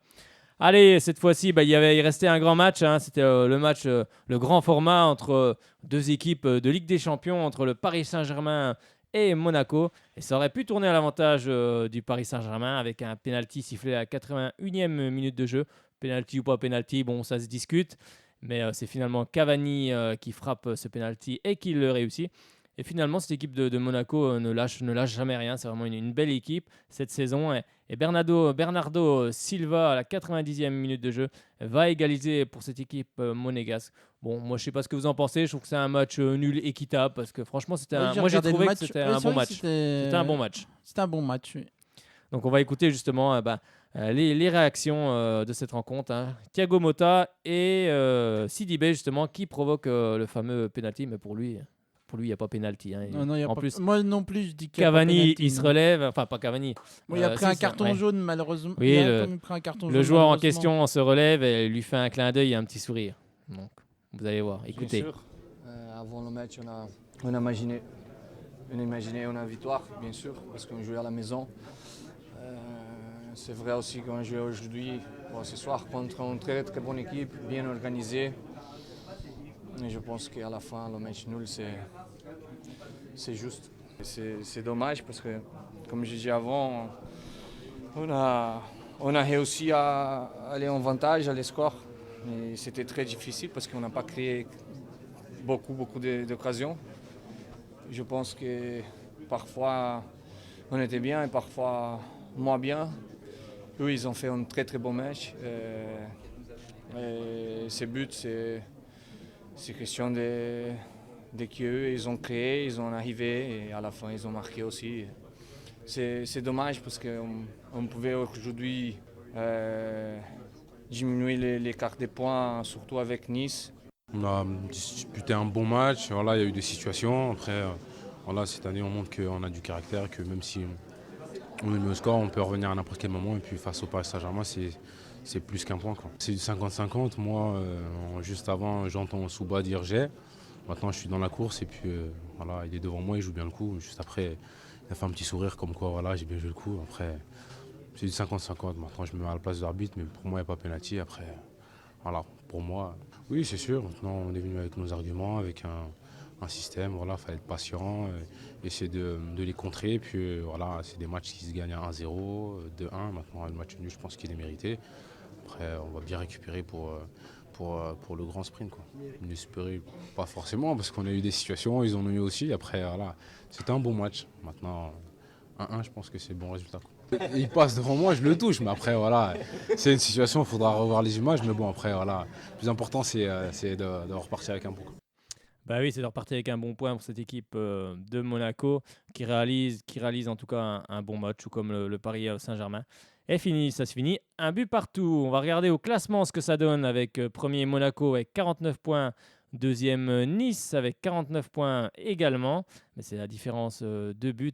Allez, cette fois-ci, il restait un grand match. C'était le match, le grand format entre deux équipes de Ligue des Champions, entre le Paris Saint-Germain et Monaco. Et ça aurait pu tourner à l'avantage du Paris Saint-Germain avec un penalty sifflé à la 81e minute de jeu. Penalty ou pas penalty, bon, ça se discute. Mais c'est finalement Cavani qui frappe ce penalty et qui le réussit. Et finalement, cette équipe de Monaco ne lâche jamais rien. C'est vraiment une belle équipe cette saison. Et Bernardo Silva, à la 90e minute de jeu, va égaliser pour cette équipe monégasque. Bon, moi, je ne sais pas ce que vous en pensez. Je trouve que c'est un match nul équitable parce que franchement, moi, j'ai trouvé que c'était un bon match. C'était un bon match. C'était un bon match, oui. Donc, on va écouter justement les réactions de cette rencontre. Thiago Motta et Sidibé, justement, qui provoquent le fameux penalty. Mais pour lui, il n'y a pas pénalty. Non, en plus, moi non plus, je dis qu'il Cavani, il se relève. Enfin, pas Cavani. Il a pris un carton jaune, malheureusement. Oui, le joueur en question se relève et lui fait un clin d'œil et un petit sourire. Donc, vous allez voir. Écoutez. Bien sûr. Avant le match, on a imaginé une victoire, bien sûr, parce qu'on jouait à la maison. C'est vrai aussi qu'on joue aujourd'hui, ce soir, contre une très très bonne équipe, bien organisée. Et je pense qu'à la fin, le match nul, c'est juste. C'est dommage parce que, comme je disais avant, on a réussi à aller en avantage à l'escore. Mais c'était très difficile parce qu'on n'a pas créé beaucoup d'occasions. Je pense que parfois, on était bien et parfois moins bien. Eux, ils ont fait un très très bon match. Et ces buts, c'est question de qu'eux, ils ont créé, ils ont arrivé et à la fin, ils ont marqué aussi. C'est dommage parce qu'on pouvait aujourd'hui diminuer l'écart des points, surtout avec Nice. On a disputé un bon match, voilà, il y a eu des situations. Après, voilà, cette année, on montre qu'on a du caractère, que même si on est mis au score, on peut revenir à n'importe quel moment. Et puis face au Paris Saint-Germain, c'est plus qu'un point, quoi. C'est du 50-50. Moi, juste avant, j'entends Souba dire j'ai. Maintenant, je suis dans la course et puis voilà, il est devant moi, il joue bien le coup. Juste après, il a fait un petit sourire comme quoi voilà, j'ai bien joué le coup. Après, c'est du 50-50. Maintenant, je me mets à la place de l'arbitre, mais pour moi, il n'y a pas pénalty. Après, voilà, pour moi, oui, c'est sûr. Maintenant, on est venu avec nos arguments, avec un système. Voilà, il fallait être patient, essayer de les contrer. Puis voilà, c'est des matchs qui se gagnent à 1-0, 2-1. Maintenant, le match nul, je pense qu'il est mérité. Après, on va bien récupérer pour le grand sprint, quoi. N'espérer pas forcément parce qu'on a eu des situations, ils en ont eu aussi. Après, voilà, c'était un bon match. Maintenant, 1-1, je pense que c'est le bon résultat, quoi. Il passe devant moi, je le touche, mais après, voilà, c'est une situation, il faudra revoir les images. Mais bon, après, voilà, le plus important, c'est de repartir avec un point, quoi. Bah oui, c'est de repartir avec un bon point pour cette équipe de Monaco qui réalise en tout cas un bon match, tout comme le Paris Saint-Germain. Et ça se finit un but partout. On va regarder au classement ce que ça donne avec premier Monaco avec 49 points, deuxième Nice avec 49 points également. Mais c'est la différence de buts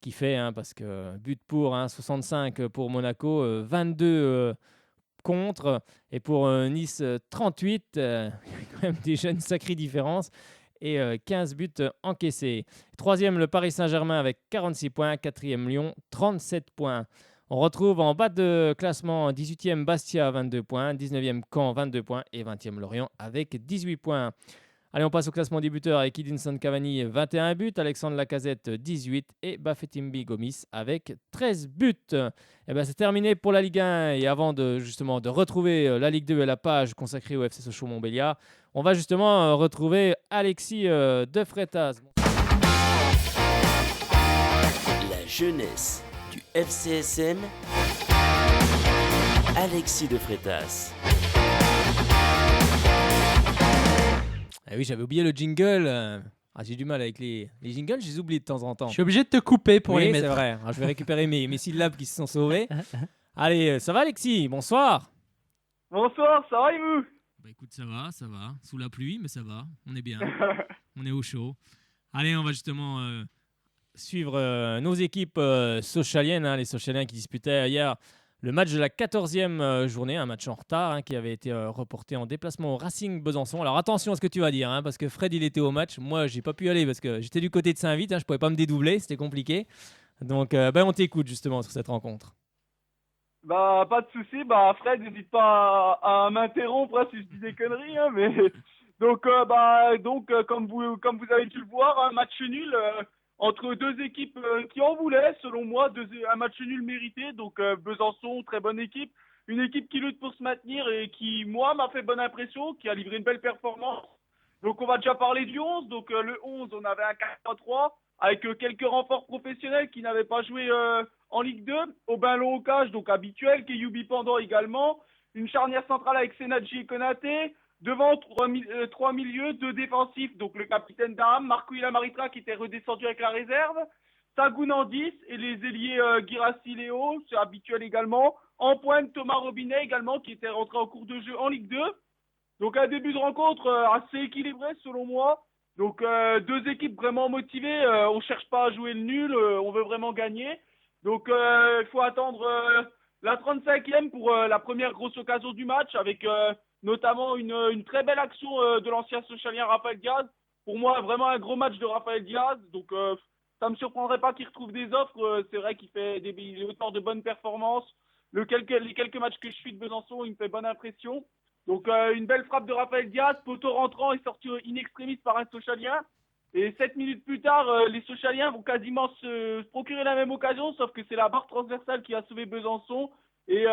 qui fait, parce que but pour 65 pour Monaco, 22 contre, et pour Nice 38, il y a quand même déjà une sacrée différence, et 15 buts encaissés. Troisième, le Paris Saint-Germain avec 46 points, quatrième Lyon, 37 points. On retrouve en bas de classement 18e Bastia, 22 points, 19e Caen, 22 points, et 20e Lorient avec 18 points. Allez, on passe au classement des buteurs avec Edinson Cavani, 21 buts, Alexandre Lacazette, 18 et Bafétimbi Gomis avec 13 buts. Et ben, c'est terminé pour la Ligue 1. Et avant de retrouver la Ligue 2 et la page consacrée au FC Sochaux-Montbéliard, on va justement retrouver Alexis de Freitas. La jeunesse du FCSM, Alexis de Freitas. Ah oui, j'avais oublié le jingle. J'ai du mal avec les jingles, je les oublie de temps en temps. Je suis obligé de te couper pour les mettre. Oui, c'est vrai. Alors, je vais récupérer mes syllabes qui se sont sauvées. Allez, ça va Alexis? Bonsoir. Bonsoir, ça va et vous? Bah écoute, ça va. Sous la pluie, mais ça va. On est bien. On est au chaud. Allez, on va justement suivre nos équipes socialiennes, les socialiens qui disputaient hier le match de la 14e journée, un match en retard qui avait été reporté en déplacement au Racing Besançon. Alors attention à ce que tu vas dire, parce que Fred il était au match. Moi, j'ai pas pu y aller parce que j'étais du côté de Saint-Vite, je pouvais pas me dédoubler, c'était compliqué. Donc, on t'écoute justement sur cette rencontre. Bah, pas de souci. Bah, Fred, n'hésite pas à m'interrompre si je dis des conneries, mais donc, comme vous avez pu le voir, un match nul entre deux équipes qui en voulaient, selon moi, un match nul mérité. Donc, Besançon, très bonne équipe, une équipe qui lutte pour se maintenir et qui, moi, m'a fait bonne impression, qui a livré une belle performance. Donc, on va déjà parler du 11. Donc, le 11, on avait un 4-3 avec quelques renforts professionnels qui n'avaient pas joué en Ligue 2. Aubin Long-Ocage, donc habituel, Keyoubi Pendant également. Une charnière centrale avec Senadji et Konaté. Devant, trois milieux, 2 défensifs, donc le capitaine d'Aram, Marco Ilamaritra qui était redescendu avec la réserve. Sagoun en 10 et les ailiers Guirassi Léo, c'est habituel également. En pointe, Thomas Robinet également qui était rentré en cours de jeu en Ligue 2. Donc un début de rencontre assez équilibré selon moi. Donc deux équipes vraiment motivées, on ne cherche pas à jouer le nul, on veut vraiment gagner. Donc il faut attendre la 35e pour la première grosse occasion du match avec notamment une très belle action de l'ancien socialien Raphaël Diaz. Pour moi, vraiment un gros match de Raphaël Diaz. Donc ça ne me surprendrait pas qu'il retrouve des offres. C'est vrai qu'il fait il est auteur de bonnes performances. Les quelques matchs que je suis de Besançon, il me fait bonne impression. Donc une belle frappe de Raphaël Diaz, poteau rentrant est sorti in extremis par un socialien. Et 7 minutes plus tard, les socialiens vont quasiment se procurer la même occasion, sauf que c'est la barre transversale qui a sauvé Besançon. Et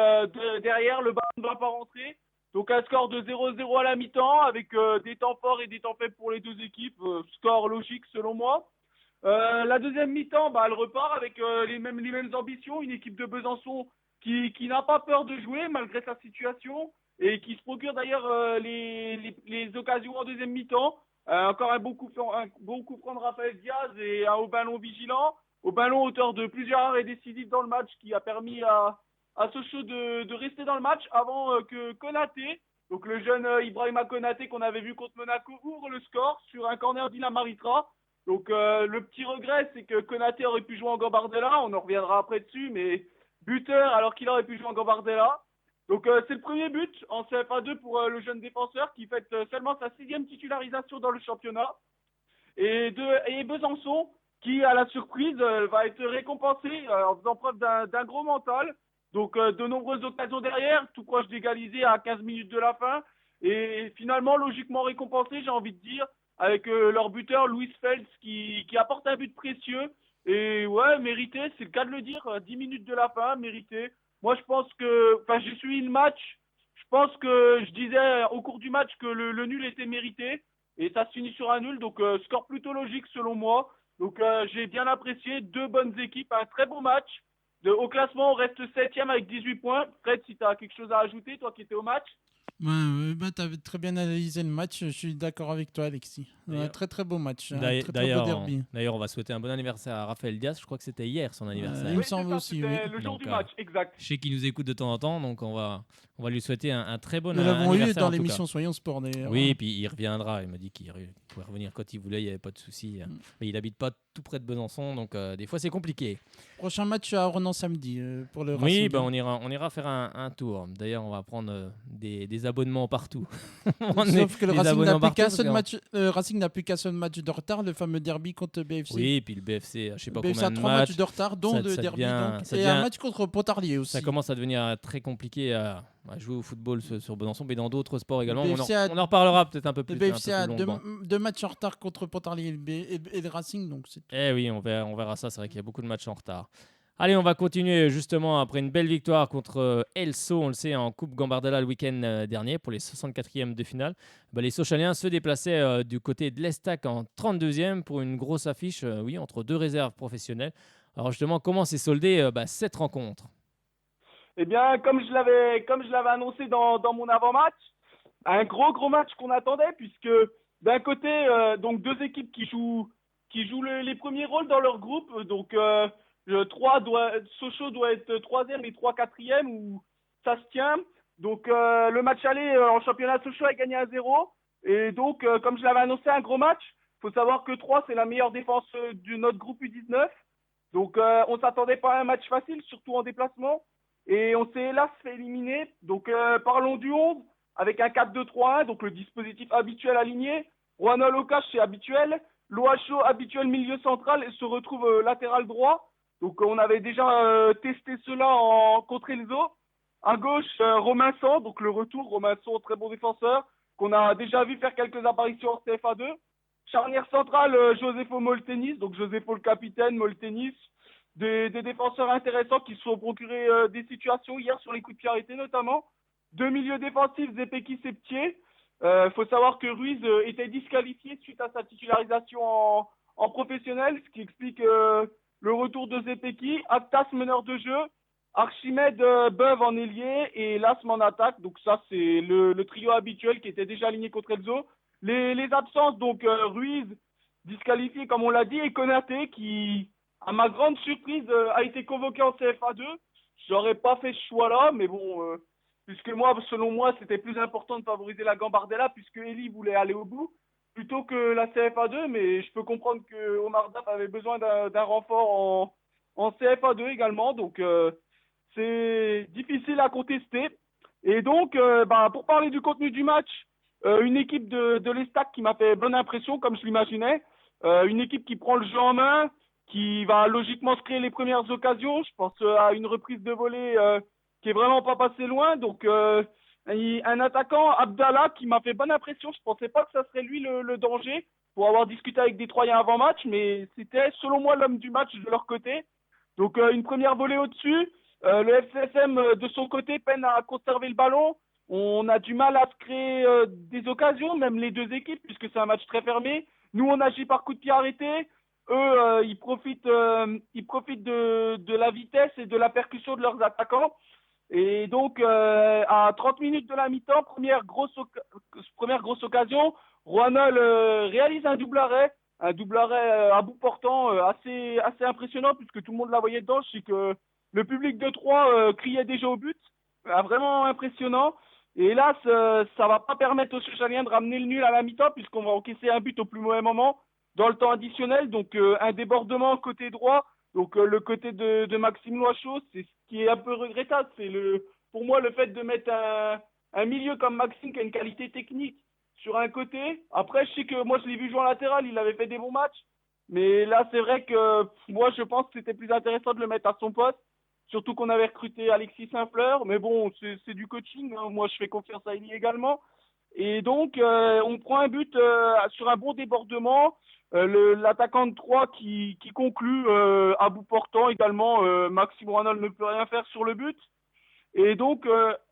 derrière, le ballon ne va pas rentrer. Donc un score de 0-0 à la mi-temps, avec des temps forts et des temps faibles pour les deux équipes. Score logique selon moi. La deuxième mi-temps, elle repart avec les mêmes ambitions. Une équipe de Besançon qui n'a pas peur de jouer malgré sa situation. Et qui se procure d'ailleurs les occasions en deuxième mi-temps. Encore un bon coup franc de Raphaël Diaz et un Aubin vigilant. Aubin auteur de plusieurs arrêts décisifs dans le match qui a permis à Sochaux de rester dans le match avant que Konaté, donc le jeune Ibrahima Konaté qu'on avait vu contre Monaco, ouvre le score sur un corner d'Ilamaritra. Donc le petit regret, c'est que Konaté aurait pu jouer en Gambardella, on en reviendra après dessus, mais buteur alors qu'il aurait pu jouer en Gambardella. Donc c'est le premier but en CFA 2 pour le jeune défenseur qui fête seulement sa 6e titularisation dans le championnat. Et Besançon qui, à la surprise, va être récompensé en faisant preuve d'un gros mental. Donc de nombreuses occasions derrière, tout proche d'égaliser à 15 minutes de la fin. Et finalement, logiquement récompensé, j'ai envie de dire, avec leur buteur Louis Feltz qui apporte un but précieux. Et ouais, mérité, c'est le cas de le dire, 10 minutes de la fin, mérité. Moi, je pense que, j'ai suivi le match, je pense que je disais au cours du match que le nul était mérité, et ça se finit sur un nul, donc score plutôt logique selon moi. Donc j'ai bien apprécié, 2 bonnes équipes, un très bon match. Au classement, on reste 7e avec 18 points. Fred, si tu as quelque chose à ajouter, toi qui étais au match. Tu as très bien analysé le match, je suis d'accord avec toi Alexis. Un très très beau match, un très beau derby. D'ailleurs, on va souhaiter un bon anniversaire à Raphaël Diaz, je crois que c'était hier son anniversaire. Il me semble aussi, oui. Le jour du match, exact. Je sais qu'il nous écoute de temps en temps, donc on va lui souhaiter un très bon Nous anniversaire. Nous l'avons eu dans l'émission Soyons Sport d'ailleurs. Oui, puis il reviendra, il m'a dit qu'il pouvait revenir quand il voulait, il n'y avait pas de souci. Mais il n'habite pas tout près de Besançon, donc des fois c'est compliqué. Prochain match à Renan samedi pour le Racing. Oui, on ira faire un tour. D'ailleurs, on va prendre des abonnements partout. Sauf que le Racing n'a plus qu'un seul match de retard, le fameux derby contre BFC. Oui, et puis le BFC, je sais pas BFC combien de matchs. 3 matchs de retard, dont 2 derbys. Et un match contre Pontarlier aussi. Ça commence à devenir très compliqué à jouer au football sur Besançon, mais dans d'autres sports également. On en reparlera peut-être un peu plus. Le BFC a 2 matchs en retard contre Pontarlier et le Racing. Donc oui, on verra ça. C'est vrai qu'il y a beaucoup de matchs en retard. Allez, on va continuer justement après une belle victoire contre Elso, on le sait, en Coupe Gambardella le week-end dernier pour les 64e de finale. Les Sochaliens se déplaçaient du côté de l'Estac en 32e pour une grosse affiche entre 2 réserves professionnelles. Alors justement, comment s'est soldée cette rencontre ? Eh bien, comme je l'avais annoncé dans mon avant-match, un gros match qu'on attendait puisque d'un côté, donc 2 équipes qui jouent les premiers rôles dans leur groupe, donc Sochaux doit être 3e et 3 4e où ça se tient. Donc le match aller en championnat Sochaux est gagné à 0. Et donc, comme je l'avais annoncé, un gros match. Il faut savoir que 3, c'est la meilleure défense de notre groupe U19. Donc on ne s'attendait pas à un match facile, surtout en déplacement. Et on s'est hélas fait éliminer. Donc parlons du 11 avec un 4-2-3-1, donc le dispositif habituel aligné. Roanol Okash, c'est habituel. Loacho, habituel milieu central, et se retrouve latéral droit. Donc on avait déjà testé cela contre Elzo. À gauche, Romain San, donc le retour, Romain San, très bon défenseur, qu'on a déjà vu faire quelques apparitions en CFA2. Charnière centrale, Josefo Moltenis, donc Josefo le capitaine, Moltenis, des défenseurs intéressants qui se sont procurés des situations hier sur les coups de pied arrêtés notamment. Deux milieux défensifs, Zepeki Septier. Faut savoir que Ruiz était disqualifié suite à sa titularisation en professionnel, ce qui explique le retour de Zepeki. Actas meneur de jeu, Archimède Beuve en ailier et Lasme en attaque. Donc ça c'est le trio habituel qui était déjà aligné contre Elzo. Les absences, donc Ruiz disqualifié comme on l'a dit, et Konaté qui, à ma grande surprise, a été convoqué en CFA2. J'aurais pas fait ce choix-là, mais bon, puisque moi, selon moi, c'était plus important de favoriser la Gambardella, puisque Eli voulait aller au bout, plutôt que la CFA2, mais je peux comprendre que Omar Daf avait besoin d'un renfort en CFA2 également, donc c'est difficile à contester. Et donc, pour parler du contenu du match, une équipe de l'Estac qui m'a fait bonne impression, comme je l'imaginais. Une équipe qui prend le jeu en main, qui va logiquement se créer les premières occasions. Je pense à une reprise de volée qui est vraiment pas passée loin. Donc, un attaquant, Abdallah, qui m'a fait bonne impression. Je pensais pas que ça serait lui le danger, pour avoir discuté avec des Troyens avant match, mais c'était, selon moi, l'homme du match de leur côté. Donc, une première volée au-dessus. Le FCSM, de son côté, peine à conserver le ballon. On a du mal à se créer des occasions, même les deux équipes, puisque c'est un match très fermé. Nous, on agit par coup de pied arrêté. Eux, ils profitent de la vitesse et de la percussion de leurs attaquants. Et donc, à 30 minutes de la mi-temps, première grosse occasion, Roanol réalise un double arrêt à bout portant assez impressionnant, puisque tout le monde la voyait dedans. Je sais que le public de Troyes criait déjà au but. Vraiment impressionnant. Et hélas, ça va pas permettre aux Sochaliens de ramener le nul à la mi-temps, puisqu'on va encaisser un but au plus mauvais moment dans le temps additionnel. Donc un débordement côté droit, donc le côté de Maxime Loacho, c'est ce qui est un peu regrettable. C'est pour moi le fait de mettre un milieu comme Maxime qui a une qualité technique sur un côté. Après, je sais que moi je l'ai vu jouer en latéral, il avait fait des bons matchs, mais là c'est vrai que moi je pense que c'était plus intéressant de le mettre à son poste. Surtout qu'on avait recruté Alexis Saint-Fleur, mais bon, c'est du coaching, hein. Moi je fais confiance à Eli également. Et donc, on prend un but sur un bon débordement. L'attaquant de Troyes qui conclut à bout portant également. Maxime Roanol ne peut rien faire sur le but. Et donc,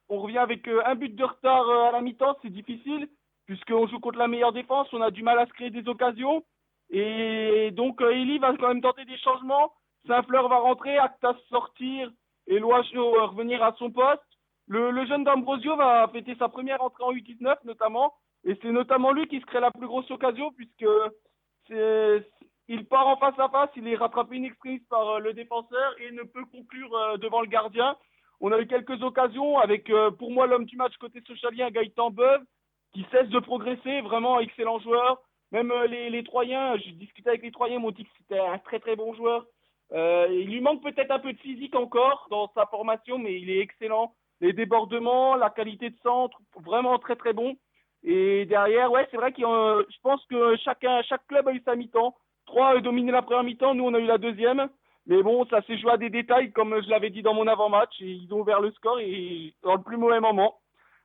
on revient avec un but de retard à la mi-temps, c'est difficile, puisqu'on joue contre la meilleure défense, on a du mal à se créer des occasions. Et donc, Eli va quand même tenter des changements. Saint-Fleur va rentrer, Actas sortir et Loacho revenir à son poste. Le jeune d'Ambrosio va fêter sa première entrée en U19 notamment, et c'est notamment lui qui se crée la plus grosse occasion, puisque il part en face à face, il est rattrapé in extremis par le défenseur et ne peut conclure devant le gardien. On a eu quelques occasions avec, pour moi, l'homme du match côté socialien, Gaëtan Beuve, qui cesse de progresser, vraiment excellent joueur. Même les Troyens, j'ai discuté avec les Troyens, m'ont dit que c'était un très très bon joueur. Il lui manque peut-être un peu de physique encore dans sa formation, mais il est excellent. Les débordements, la qualité de centre, vraiment très très bon. Et derrière, ouais, c'est vrai que je pense que chaque club a eu sa mi-temps. Troyes a dominé la première mi-temps, nous on a eu la deuxième. Mais bon, ça s'est joué à des détails, comme je l'avais dit dans mon avant-match. Et ils ont ouvert le score et dans le plus mauvais moment.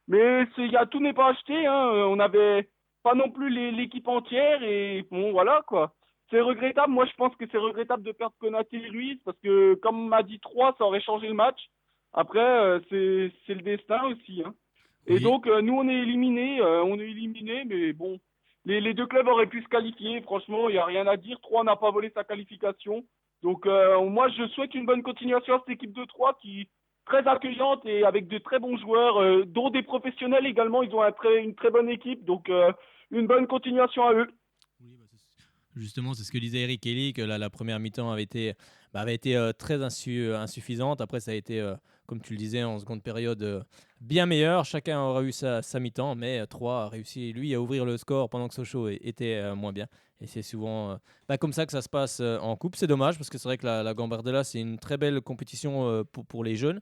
Mais tout n'est pas acheté, hein. On n'avait pas non plus l'équipe entière. Et bon, voilà quoi. C'est regrettable. Moi, je pense que c'est regrettable de perdre Konaté et Ruiz parce que, comme m'a dit 3, ça aurait changé le match. Après, c'est le destin aussi. Hein. Et donc, nous, on est éliminés. Mais bon, les deux clubs auraient pu se qualifier. Franchement, il n'y a rien à dire. 3 n'a pas volé sa qualification. Donc, moi, je souhaite une bonne continuation à cette équipe de 3 qui est très accueillante et avec de très bons joueurs, dont des professionnels également. Ils ont une très bonne équipe. Donc, une bonne continuation à eux. Justement, c'est ce que disait Eric Kelly, que la première mi-temps avait été très insuffisante. Après, ça a été, comme tu le disais, en seconde période, bien meilleur. Chacun aura eu sa mi-temps, mais Troyes a réussi, lui, à ouvrir le score pendant que Sochaux était moins bien. Et c'est souvent comme ça que ça se passe en coupe. C'est dommage, parce que c'est vrai que la Gambardella, c'est une très belle compétition pour les jeunes.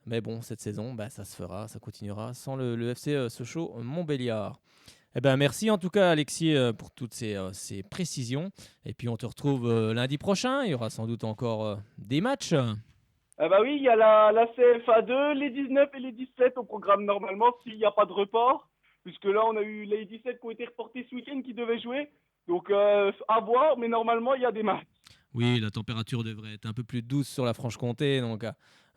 Mais bon, cette saison, ça se fera, ça continuera sans le FC Sochaux Montbéliard. Eh ben, merci en tout cas Alexis pour toutes ces précisions. Et puis on te retrouve lundi prochain. Il y aura sans doute encore des matchs. Oui, il y a la CFA2, les 19 et les 17 au programme normalement, s'il n'y a pas de report. Puisque là, on a eu les 17 qui ont été reportés ce week-end qui devaient jouer. Donc à voir, mais normalement, il y a des matchs. Oui, la température devrait être un peu plus douce sur la Franche-Comté. Donc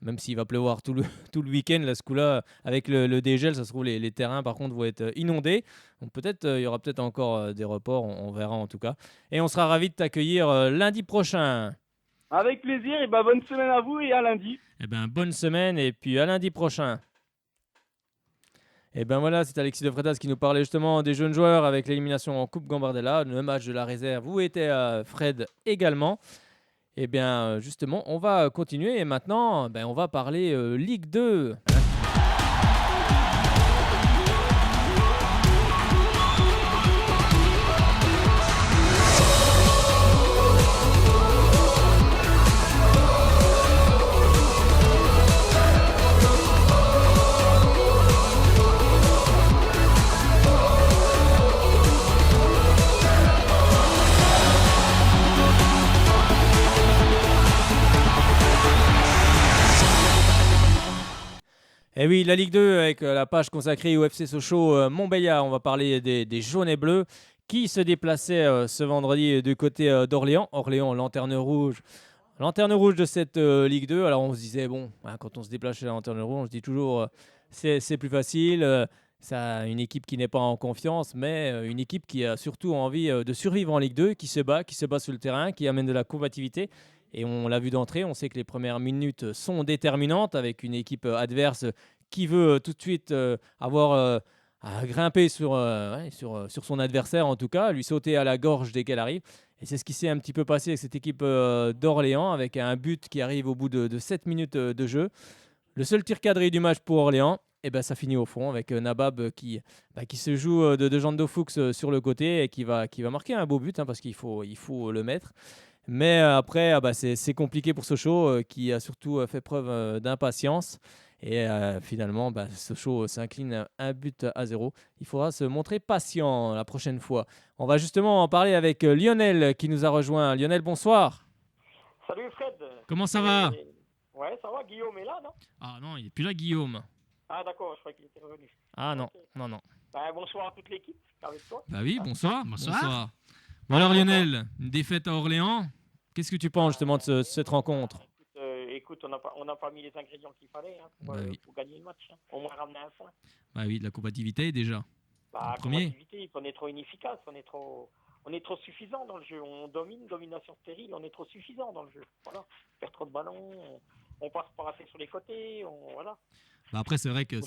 même s'il va pleuvoir tout le week-end, là, ce coup-là, avec le dégel, ça se trouve, les terrains, par contre, vont être inondés. Donc peut-être, il y aura peut-être encore des reports, on verra en tout cas. Et on sera ravis de t'accueillir lundi prochain. Avec plaisir, et bonne semaine à vous et à lundi. Bonne semaine et puis à lundi prochain. Et voilà, c'est Alexis de Freitas qui nous parlait justement des jeunes joueurs avec l'élimination en Coupe Gambardella, le match de la réserve où était Fred également. Et justement, on va continuer et maintenant, on va parler Ligue 2. Et oui, la Ligue 2 avec la page consacrée au FC Sochaux Montbéliard. On va parler des jaunes et bleus qui se déplaçaient ce vendredi du côté d'Orléans. Orléans, lanterne rouge. Lanterne rouge de cette Ligue 2. Alors on se disait, quand on se déplace chez la lanterne rouge, on se dit toujours c'est plus facile. Ça, une équipe qui n'est pas en confiance, mais une équipe qui a surtout envie de survivre en Ligue 2, qui se bat sur le terrain, qui amène de la combativité. Et on l'a vu d'entrée, on sait que les premières minutes sont déterminantes avec une équipe adverse qui veut tout de suite avoir à grimper sur son adversaire, en tout cas, lui sauter à la gorge dès qu'elle arrive. Et c'est ce qui s'est un petit peu passé avec cette équipe d'Orléans, avec un but qui arrive au bout de 7 minutes de jeu. Le seul tir cadré du match pour Orléans, ça finit au fond avec Nabab qui se joue de Jean Fuchs sur le côté et qui va marquer un beau but parce qu'il faut le mettre. Mais après, c'est compliqué pour Sochaux qui a surtout fait preuve d'impatience. Et finalement, Sochaux s'incline 1-0. Il faudra se montrer patient la prochaine fois. On va justement en parler avec Lionel qui nous a rejoint. Lionel, bonsoir. Salut Fred. Comment ça va ? Ouais, ça va. Guillaume est là, non ? Ah non, il n'est plus là, Guillaume. Ah d'accord, je croyais qu'il était revenu. Ah non, okay. Non. Bonsoir à toute l'équipe avec toi. Oui, bonsoir. Bon alors Lionel, une défaite à Orléans. Qu'est-ce que tu penses justement de cette rencontre ? Écoute, on n'a pas mis les ingrédients qu'il fallait pour gagner le match. Au moins ramener un point. Oui, de la combativité déjà. Combativité, on est trop inefficace, on est trop suffisant dans le jeu. On domination stérile, on est trop suffisant dans le jeu. Voilà, on perd trop de ballons, on passe pas assez sur les côtés, voilà. Après, c'est vrai que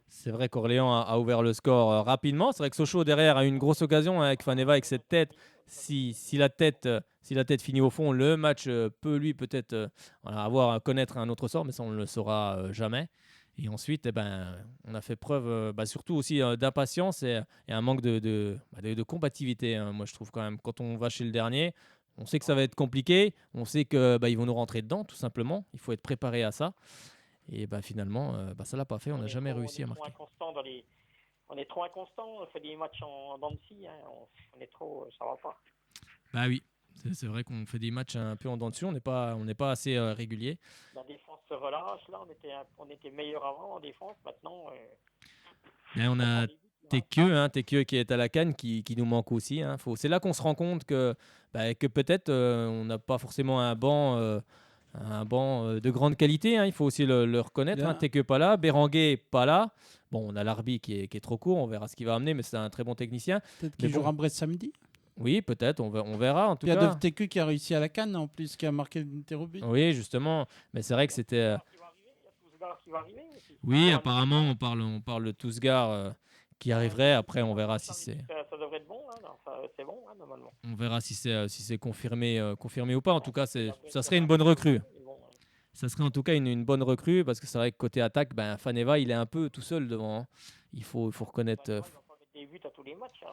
c'est vrai qu'Orléans a ouvert le score rapidement. C'est vrai que Sochaux derrière a eu une grosse occasion avec Faneva avec cette tête. Si la tête finit au fond, le match peut lui peut-être avoir à connaître un autre sort, mais ça on ne le saura jamais. Et ensuite, on a fait preuve surtout aussi d'impatience et un manque de combativité. Moi, je trouve quand même, quand on va chez le dernier, on sait que ça va être compliqué. On sait que ils vont nous rentrer dedans, tout simplement. Il faut être préparé à ça. Et finalement, ça l'a pas fait. On n'a jamais réussi à marquer. On est trop inconstant. On fait des matchs en dents de scie. On est trop, ça va pas. Oui, c'est vrai qu'on fait des matchs un peu en dents de scie. On n'est pas assez régulier. La défense se relâche. Là, on était meilleur avant en défense. Maintenant. On a Tekieu qui est à la canne qui nous manque aussi. C'est là qu'on se rend compte que peut-être on n'a pas forcément un banc de grande qualité. Il faut aussi le reconnaître. Tekieu pas là, Béranguet pas là. Bon, on a Larbi qui est trop court. On verra ce qu'il va amener, mais c'est un très bon technicien. Peut-être qu'il jouera à Brest samedi. Oui, peut-être. On verra en tout cas. Il y a Tekieu qui a réussi à la canne en plus, qui a marqué le tir au but. Oui, justement. Mais c'est vrai que c'était. Oui, apparemment, on parle de Tousgar qui arriverait. Après, on verra si c'est. Ça devrait être bon, là, c'est bon, hein, normalement. On verra si c'est confirmé ou pas. En tout cas, ça serait une bonne recrue. Ça serait en tout cas une bonne recrue parce que c'est vrai que côté attaque, Faneva, il est un peu tout seul devant. Hein. Il faut reconnaître. Il va pas mettre des buts à tous les matchs. Hein.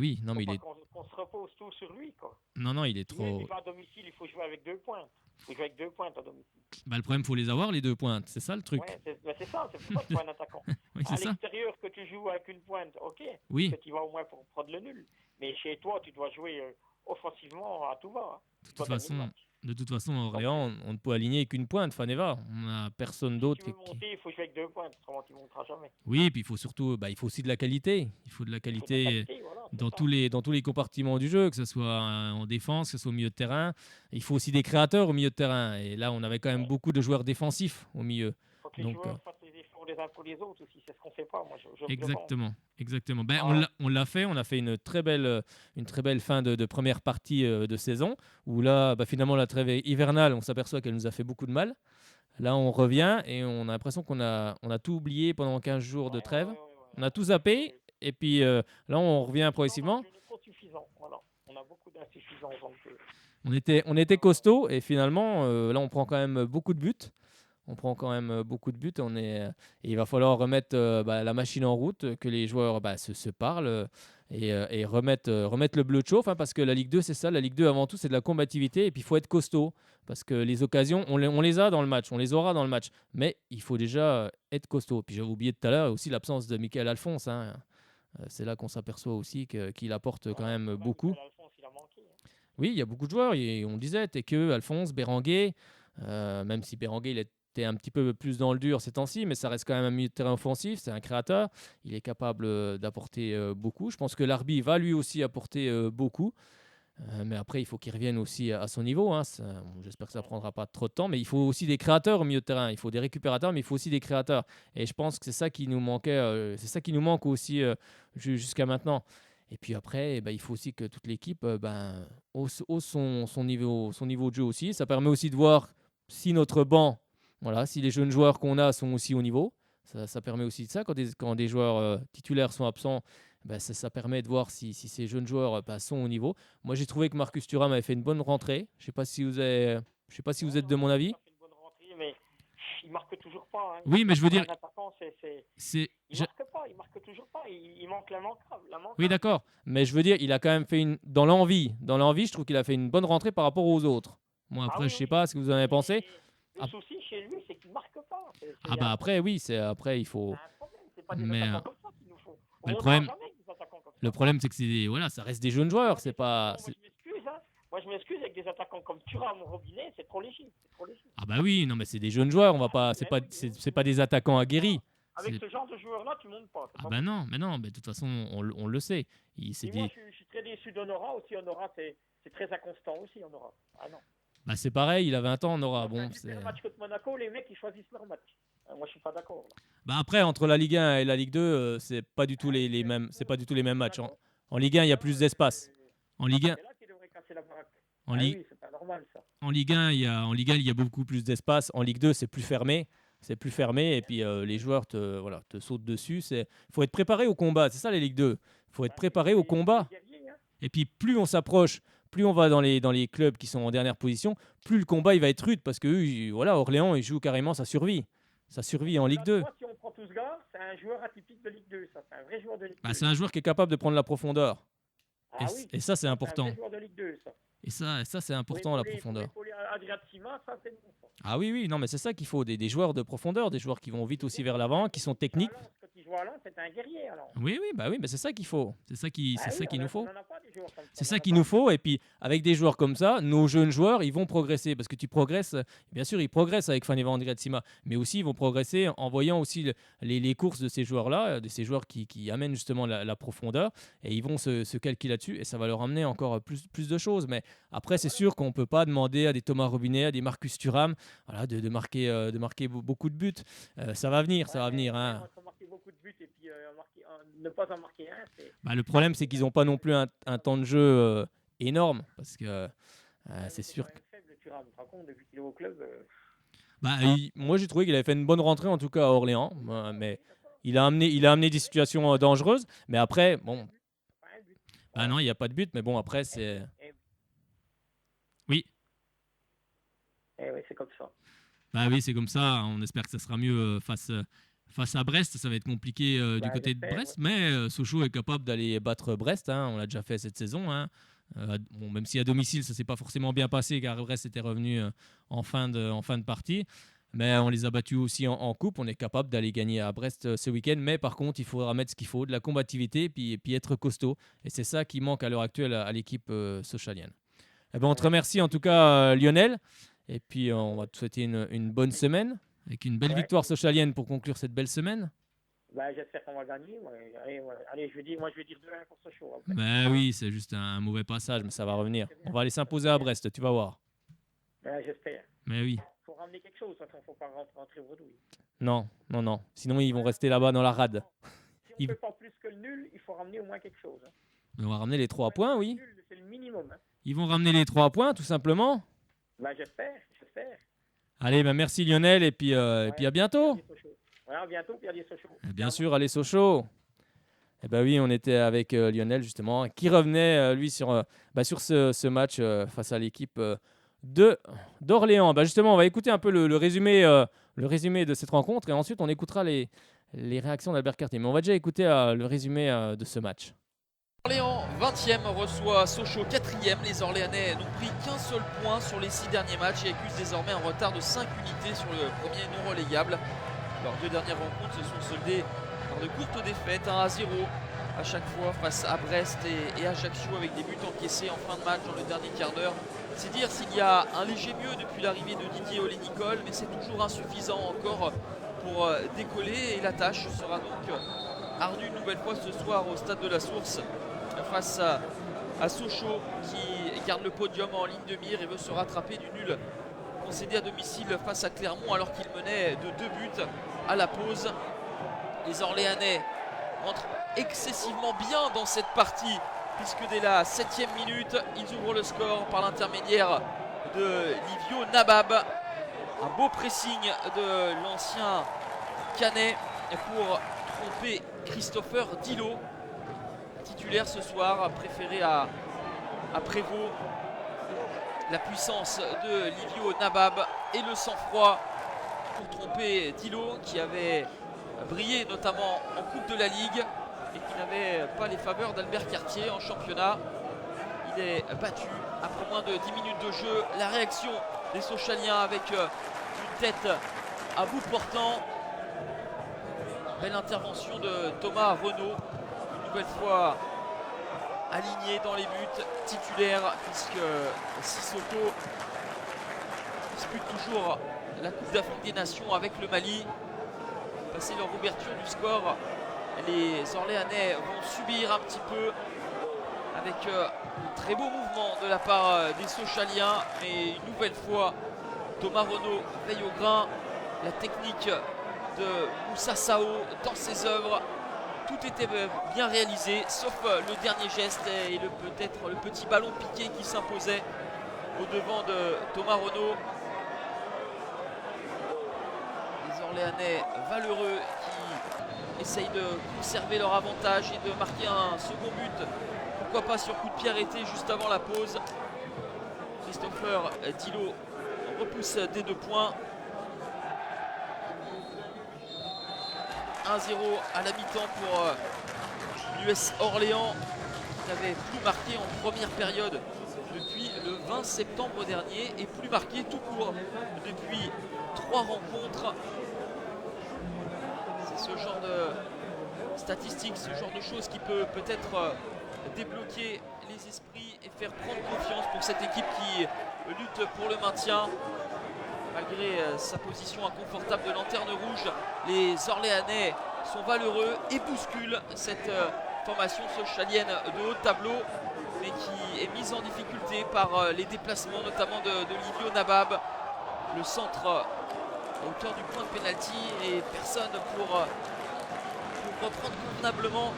Oui, non, mais il est. Qu'on se repose tout sur lui, quoi. Non, il est trop. Il va à domicile, il faut jouer avec 2 points. Il faut jouer avec 2 points à domicile. Le problème, il faut les avoir, les 2 pointes. C'est ça le truc. Ouais, c'est ça, c'est pour ça que tu es un attaquant. Oui, c'est à ça. l'extérieur, que tu joues avec une pointe, ok. Oui. Que tu vas au moins pour prendre le nul. Mais chez toi, tu dois jouer offensivement à tout va. Hein. De toute façon, à Orléans, on ne peut aligner qu'une pointe, Faneva. On n'a personne d'autre. Si tu veux monter, il faut jouer avec 2 pointes, autrement tu ne monteras jamais. Oui, puis il faut surtout, il faut aussi de la qualité. Il faut de la qualité dans tous les compartiments du jeu, que ce soit en défense, que ce soit au milieu de terrain. Il faut aussi des créateurs au milieu de terrain. Et là, on avait quand même beaucoup de joueurs défensifs au milieu. Il faut que les joueurs fassent les efforts les uns pour les autres aussi. C'est ce qu'on ne fait pas. Moi, Exactement. On l'a fait. On a fait une très belle fin de première partie de saison où là, finalement, la trêve hivernale, on s'aperçoit qu'elle nous a fait beaucoup de mal. Là, on revient et on a l'impression qu'on a tout oublié pendant 15 jours de trêve. On a tout zappé et puis là, on revient progressivement. C'est trop suffisant. Voilà. On a beaucoup d'insuffisance dans le jeu. On était costaud et finalement, là, on prend quand même beaucoup de buts. Et il va falloir remettre la machine en route, que les joueurs se parlent et remettre le bleu de chauffe, hein, parce que la Ligue 2, c'est ça. La Ligue 2, avant tout, c'est de la combativité et puis il faut être costaud parce que les occasions, on les a dans le match, on les aura dans le match. Mais il faut déjà être costaud. Puis j'avais oublié tout à l'heure aussi l'absence de Michael Alphonse. Hein. C'est là qu'on s'aperçoit aussi qu'il apporte quand même beaucoup. Oui, il y a beaucoup de joueurs. On disait Tekeu, Alphonse, Béranguet, même si Béranguet, il était un petit peu plus dans le dur ces temps-ci, mais ça reste quand même un milieu de terrain offensif, c'est un créateur, il est capable d'apporter beaucoup. Je pense que Larbi va lui aussi apporter beaucoup, mais après il faut qu'il revienne aussi à son niveau. Hein. J'espère que ça ne prendra pas trop de temps, mais il faut aussi des créateurs au milieu de terrain, il faut des récupérateurs, mais il faut aussi des créateurs. Et je pense que c'est ça qui nous manquait, c'est ça qui nous manque aussi jusqu'à maintenant. Et puis après, il faut aussi que toute l'équipe hausse son niveau de jeu aussi. Ça permet aussi de voir si notre banc, si les jeunes joueurs qu'on a sont aussi au niveau. Ça permet aussi de ça. Quand des joueurs titulaires sont absents, ça permet de voir si ces jeunes joueurs sont au niveau. Moi, j'ai trouvé que Marcus Thuram avait fait une bonne rentrée. Je ne sais pas si vous êtes de mon avis. Mais il marque toujours pas. Hein. Oui, mais je veux dire, il marque pas, il marque toujours pas. Il manque la manque. Oui, d'accord. Mais je veux dire, il a quand même fait dans l'envie, je trouve qu'il a fait une bonne rentrée par rapport aux autres. Moi, après, je sais pas ce que vous en avez pensé. Le souci chez lui, c'est qu'il marque pas. Après, oui, après il faut. C'est pas des attaquants comme ça qu'il nous faut. Le problème, c'est que ça reste des jeunes joueurs. C'est pas. Moi, je m'excuse avec des attaquants comme Thuram ou Robinet, c'est trop léger. Oui, non, mais c'est des jeunes joueurs. On va pas. C'est pas des attaquants aguerris. Avec ce genre de joueurs-là, tu montes pas. Non, mais de toute façon, on le sait. Moi, je suis très déçu d'Honora aussi. Honora, c'est très inconstant aussi, Honora. Ah non. C'est pareil, il a 20 ans, Honora. C'est un match contre Monaco, les mecs, ils choisissent leur match. Moi, je suis pas d'accord. Après, entre la Ligue 1 et la Ligue 2, c'est pas du tout les mêmes. C'est pas du tout les mêmes matchs. En Ligue 1, il y a plus d'espace. En Ligue 1. En Ligue 1, il y a beaucoup plus d'espace. En Ligue 2, c'est plus fermé. Et puis les joueurs te sautent dessus. Faut être préparé au combat. C'est ça les Ligue 2. Faut être préparé au combat. Et puis plus on s'approche, plus on va dans les clubs qui sont en dernière position, plus le combat il va être rude parce que Orléans ils jouent carrément sa survie. Sa survie en Ligue 2. Si on prend tout ce gars, c'est un joueur atypique de Ligue 2. Ça, c'est un vrai joueur de Ligue 2. C'est un joueur qui est capable de prendre la profondeur. Et ça, c'est important. C'est un vrai joueur de Ligue 2, ça. Et ça c'est important, la profondeur. Pour Adrien Sima, ça, c'est bon, ça. Ah oui, non, mais c'est ça qu'il faut. Des joueurs de profondeur, des joueurs qui vont vite aussi vers l'avant, qui sont techniques. Quand il joue à Lens, c'est un guerrier, alors. Oui, mais c'est ça qu'il faut. C'est ça qu'il nous faut. On en a pas des joueurs comme ça. C'est ça qu'il nous faut. Et puis, avec des joueurs comme ça, nos jeunes joueurs, ils vont progresser. Parce que tu progresses, bien sûr, ils progressent avec Faneva Andriatsima. Mais aussi, ils vont progresser en voyant aussi les courses de ces joueurs-là, de ces joueurs qui amènent justement la profondeur. Et ils vont se calquer là-dessus. Et ça va leur amener encore plus de choses. Mais après, c'est sûr qu'on ne peut pas demander à des Thomas Robinet, à des Marcus Thuram, de marquer beaucoup de buts. Ça va venir. Hein. Marquer beaucoup de buts et puis ne pas en marquer un. Le problème, c'est qu'ils n'ont pas non plus un temps de jeu énorme. Parce que c'est sûr que... Depuis qu'il est au club, moi, j'ai trouvé qu'il avait fait une bonne rentrée, en tout cas à Orléans. Mais il a amené des situations dangereuses. Mais après, Ah non, il n'y a pas de but, mais bon, après, c'est... Oui. Eh oui, c'est comme ça. Bah oui, c'est comme ça. On espère que ça sera mieux face à Brest. Ça va être compliqué du côté de Brest, mais Sochaux est capable d'aller battre Brest. Hein. On l'a déjà fait cette saison. Hein. Bon, même si à domicile, ça ne s'est pas forcément bien passé, car Brest était revenu en fin de partie. Mais on les a battus aussi en coupe. On est capable d'aller gagner à Brest ce week-end. Mais par contre, il faudra mettre ce qu'il faut, de la combativité et puis être costaud. Et c'est ça qui manque à l'heure actuelle à l'équipe sochalienne. Eh ben, on te remercie en tout cas, Lionel. Et puis, on va te souhaiter une bonne semaine, avec une belle victoire sochalienne pour conclure cette belle semaine. Bah, j'espère qu'on va gagner. Allez, je vais dire 2-1 pour Sochaux. Après. Ben oui, c'est juste un mauvais passage, mais ça va revenir. On va aller s'imposer à Brest, tu vas voir. J'espère. Mais oui. Il faut ramener quelque chose, il ne faut pas rentrer bredouille. Non. Sinon, ils vont rester là-bas dans la rade. Si on ne fait pas plus que le nul, il faut ramener au moins quelque chose. Mais on va ramener les 3 points, oui. Le nul, c'est le minimum. Hein. Ils vont ramener les 3 points, tout simplement. Bah, j'espère. Allez, merci Lionel, et puis à bientôt. À bientôt, puis allez Sochaux. Bien sûr, allez Sochaux. Eh ben oui, on était avec Lionel justement, qui revenait lui sur ce match face à l'équipe d'Orléans. Justement, on va écouter un peu le résumé de cette rencontre, et ensuite on écoutera les réactions d'Albert Cartier. Mais on va déjà écouter le résumé de ce match. Orléans 20e reçoit Sochaux 4e. Les Orléanais n'ont pris qu'un seul point sur les 6 derniers matchs et accusent désormais un retard de 5 unités sur le premier non relégable. Leurs 2 dernières rencontres se sont soldées par de courtes défaites, 1-0 à chaque fois face à Brest et Ajaccio, avec des buts encaissés en fin de match dans le dernier quart d'heure. C'est dire s'il y a un léger mieux depuis l'arrivée de Didier Olé-Nicole, mais c'est toujours insuffisant encore pour décoller, et la tâche sera donc ardue une nouvelle fois ce soir au stade de la Source face à Sochaux, qui garde le podium en ligne de mire et veut se rattraper du nul concédé à domicile face à Clermont alors qu'il menait de 2 buts à la pause. Les Orléanais rentrent excessivement bien dans cette partie, puisque dès la 7e minute, ils ouvrent le score par l'intermédiaire de Livio Nabab. Un beau pressing de l'ancien Canet pour tromper Christopher Dillot, titulaire ce soir, préféré à Prévost. La puissance de Livio Nabab et le sang-froid pour tromper Dillot, qui avait brillé notamment en Coupe de la Ligue et qui n'avait pas les faveurs d'Albert Cartier en championnat. Il est battu après moins de 10 minutes de jeu. La réaction des Sochaliens avec une tête à bout portant. Belle intervention de Thomas Renaud, une nouvelle fois aligné dans les buts, titulaire, puisque Sissoko dispute toujours la Coupe d'Afrique des Nations avec le Mali. Passé leur ouverture du score, les Orléanais vont subir un petit peu avec un très beau mouvement de la part des Sochaliens, mais une nouvelle fois Thomas Renaud veille au grain. La technique de Moussa Sao dans ses œuvres, tout était bien réalisé sauf le dernier geste et peut-être le petit ballon piqué qui s'imposait au devant de Thomas Renaud. Les Orléanais valeureux qui essayent de conserver leur avantage et de marquer un second but, pourquoi pas sur coup de pied arrêté juste avant la pause. Christopher Dillot repousse des 2 points. 1-0 à la mi-temps pour l'US Orléans, qui n'avait plus marqué en première période depuis le 20 septembre dernier et plus marqué tout court depuis 3 rencontres. C'est ce genre de statistiques, ce genre de choses qui peut peut-être débloquer les esprits et faire prendre confiance pour cette équipe qui lutte pour le maintien. Malgré sa position inconfortable de lanterne rouge, les Orléanais sont valeureux et bousculent cette formation sochalienne de haut tableau, mais qui est mise en difficulté par les déplacements notamment de Livio Nabab. Le centre à hauteur du point de pénalty et personne pour reprendre convenablement.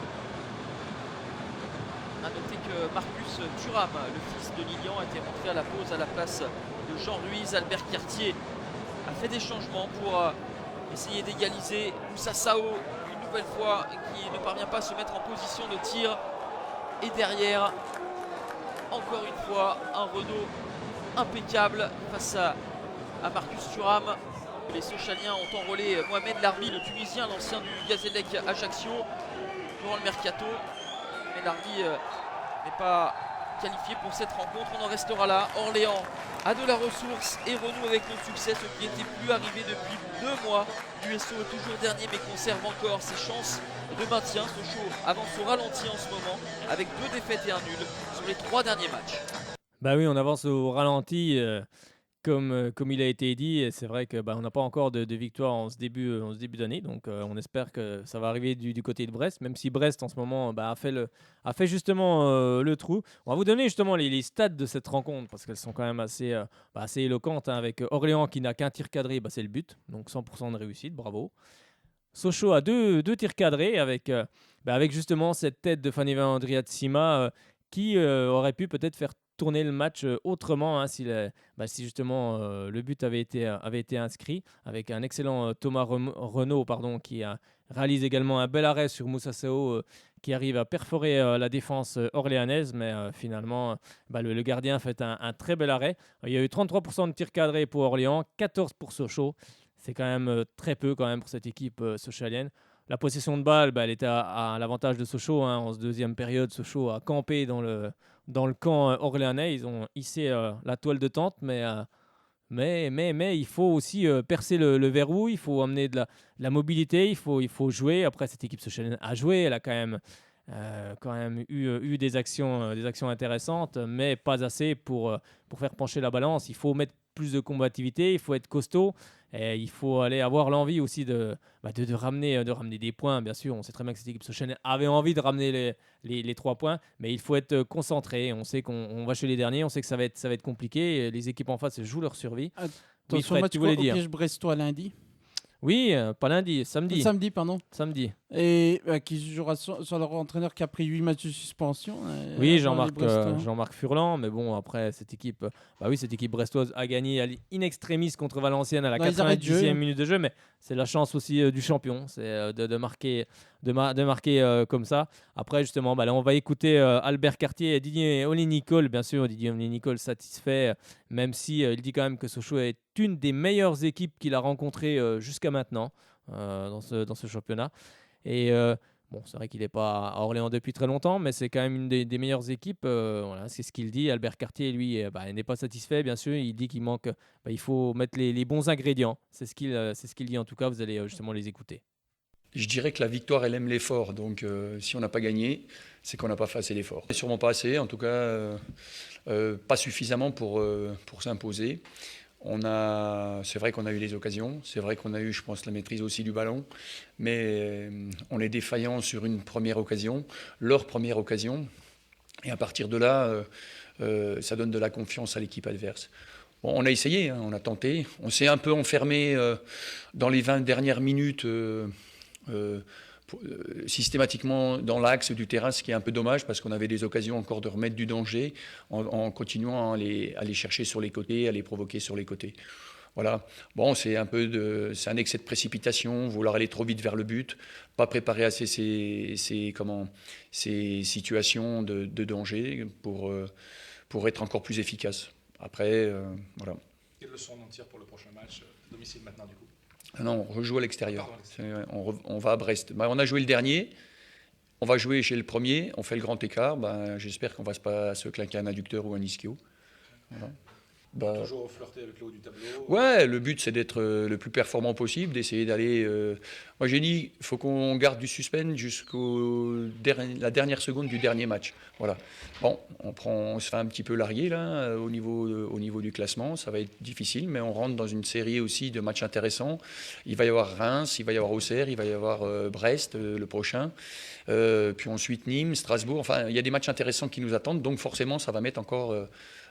A noter que Marcus Thuram, le fils de Lilian, a été rentré à la pause à la place de Jean Ruiz. Albert Cartier a fait des changements pour essayer d'égaliser. Moussa Sao, une nouvelle fois, qui ne parvient pas à se mettre en position de tir. Et derrière, encore une fois, un Renault impeccable face à Marcus Thuram. Les Sochaliens ont enrôlé Mohamed Larbi, le Tunisien, l'ancien du Gazélec Ajaccio, durant le mercato. Mais Larbi n'est pas qualifié pour cette rencontre. On en restera là. Orléans a de la ressource et renoue avec le succès, ce qui n'était plus arrivé depuis 2 mois. L'USO est toujours dernier mais conserve encore ses chances de maintien. Sochaux avance au ralenti en ce moment avec 2 défaites et un nul sur les 3 derniers matchs. Bah oui, on avance au ralenti. Comme il a été dit, et c'est vrai que on n'a pas encore de victoire en ce début d'année, donc on espère que ça va arriver du côté de Brest, même si Brest en ce moment a fait justement le trou. On va vous donner justement les stats de cette rencontre parce qu'elles sont quand même assez éloquentes, hein, avec Orléans qui n'a qu'un tir cadré, c'est le but, donc 100% de réussite, bravo. Sochaux a deux tirs cadrés avec justement cette tête de Fanny Andriatsima qui aurait pu peut-être faire tourner le match autrement, hein, si justement le but avait été inscrit, avec un excellent Thomas Renaud qui réalise également un bel arrêt sur Moussa Sao qui arrive à perforer la défense orléanaise, mais finalement le gardien fait un très bel arrêt. Il y a eu 33% de tirs cadrés pour Orléans, 14% pour Sochaux. C'est quand même très peu quand même pour cette équipe sochalienne. La possession de balle, elle était à l'avantage de Sochaux, hein. En deuxième période, Sochaux a campé dans le camp orléanais. Ils ont hissé la toile de tente, mais il faut aussi percer le verrou. Il faut amener de la mobilité. Il faut jouer. Après, cette équipe sochalienne a joué. Elle a quand même eu des actions intéressantes, mais pas assez pour faire pencher la balance. Il faut mettre plus de combativité. Il faut être costaud. Et il faut aller avoir l'envie aussi de ramener des points. Bien sûr, on sait très bien que cette équipe sochalienne avait envie de ramener les 3 points, mais il faut être concentré. On sait qu'on va chez les derniers, on sait que ça va être compliqué. Les équipes en face jouent leur survie. Oui, Fred, tu voulais dire au piège brestois lundi. Oui, pas lundi, samedi. Samedi. Et qui jouera sur leur entraîneur qui a pris 8 matchs de suspension. Oui, Jean-Marc Furlan. Mais bon, après, cette équipe brestoise a gagné in extremis contre Valenciennes à la 90e minute de jeu. Mais c'est la chance aussi du champion, c'est de marquer comme ça. Après, justement, là, on va écouter Albert Cartier et Didier Olé-Nicole. Bien sûr, Didier Olé-Nicole satisfait, même si il dit quand même que Sochaux est une des meilleures équipes qu'il a rencontrées jusqu'à maintenant dans ce championnat. Et c'est vrai qu'il n'est pas à Orléans depuis très longtemps, mais c'est quand même une des meilleures équipes. Voilà, c'est ce qu'il dit. Albert Cartier, lui, il n'est pas satisfait, bien sûr. Il dit qu'il manque, il faut mettre les bons ingrédients. C'est ce qu'il dit en tout cas. Vous allez justement les écouter. Je dirais que la victoire, elle aime l'effort. Donc, si on n'a pas gagné, c'est qu'on n'a pas fait assez l'effort. Sûrement pas assez, en tout cas, pas suffisamment pour s'imposer. C'est vrai qu'on a eu les occasions, c'est vrai qu'on a eu, je pense, la maîtrise aussi du ballon, mais on est défaillant sur une première occasion, leur première occasion, et à partir de là, ça donne de la confiance à l'équipe adverse. Bon, on a essayé, hein, on a tenté, on s'est un peu enfermé dans les 20 dernières minutes systématiquement dans l'axe du terrain, ce qui est un peu dommage parce qu'on avait des occasions encore de remettre du danger en continuant à les chercher sur les côtés, à les provoquer sur les côtés. Voilà. Bon, c'est un excès de précipitation, vouloir aller trop vite vers le but, pas préparer assez ces situations de danger pour être encore plus efficace. Après, voilà. Quelle leçon on en tire pour le prochain match domicile maintenant du coup? Non, on rejoue à l'extérieur. On va à Brest. On a joué le dernier, on va jouer chez le premier, on fait le grand écart. J'espère qu'on ne va pas se claquer un adducteur ou un ischio. Voilà. Toujours flirter avec le haut du tableau. Ouais, le but c'est d'être le plus performant possible, d'essayer d'aller. Moi j'ai dit, il faut qu'on garde du suspense la dernière seconde du dernier match. Voilà. Bon, on se fait un petit peu larguer là au niveau du classement, ça va être difficile, mais on rentre dans une série aussi de matchs intéressants. Il va y avoir Reims, il va y avoir Auxerre, il va y avoir Brest le prochain, puis ensuite Nîmes, Strasbourg. Enfin, il y a des matchs intéressants qui nous attendent, donc forcément ça va mettre encore.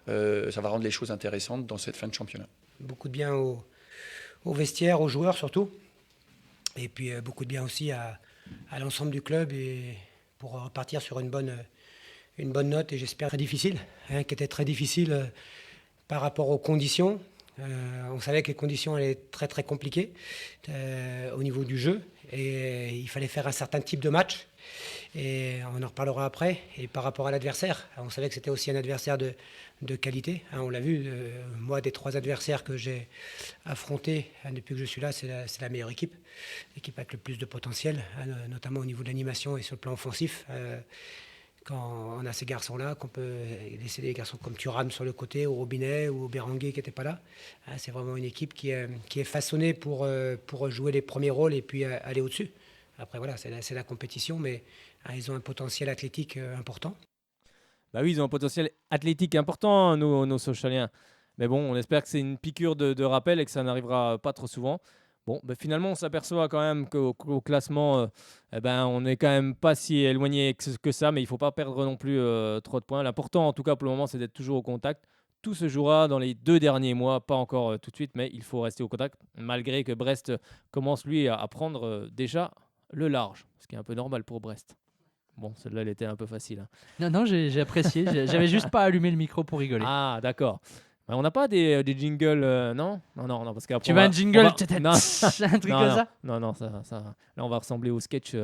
Ça va rendre les choses intéressantes dans cette fin de championnat. Beaucoup de bien au vestiaire, aux joueurs surtout. Et puis beaucoup de bien aussi à l'ensemble du club et pour repartir sur une bonne note et j'espère très difficile, qui était très difficile par rapport aux conditions. On savait que les conditions allaient être très très compliquées au niveau du jeu et il fallait faire un certain type de match. Et on en reparlera après. Et par rapport à l'adversaire, on savait que c'était aussi un adversaire de qualité. On l'a vu, moi, des 3 adversaires que j'ai affrontés depuis que je suis là, c'est la meilleure équipe. L'équipe avec le plus de potentiel, notamment au niveau de l'animation et sur le plan offensif. Quand on a ces garçons-là, qu'on peut laisser des garçons comme Thuram sur le côté, ou Robinet, ou Béranguer qui n'était pas là. C'est vraiment une équipe qui est façonnée pour jouer les premiers rôles et puis aller au-dessus. Après, voilà, c'est la compétition, mais ils ont un potentiel athlétique important. Bah oui, ils ont un potentiel athlétique important, nos Sochaliens. Mais bon, on espère que c'est une piqûre de rappel et que ça n'arrivera pas trop souvent. Bon, bah finalement, on s'aperçoit quand même qu'au classement, on n'est quand même pas si éloigné que ça, mais il ne faut pas perdre non plus trop de points. L'important, en tout cas pour le moment, c'est d'être toujours au contact. Tout se jouera dans les 2 derniers mois, pas encore tout de suite, mais il faut rester au contact, malgré que Brest commence, lui, à prendre déjà le large, ce qui est un peu normal pour Brest. Bon, celle-là, elle était un peu facile. Non, j'ai apprécié. J'avais juste pas allumé le micro pour rigoler. Ah, d'accord. Bah, on n'a pas des jingles, non, parce qu'après tu veux un jingle non, un truc comme ça? Non, ça. Là, on va ressembler au sketch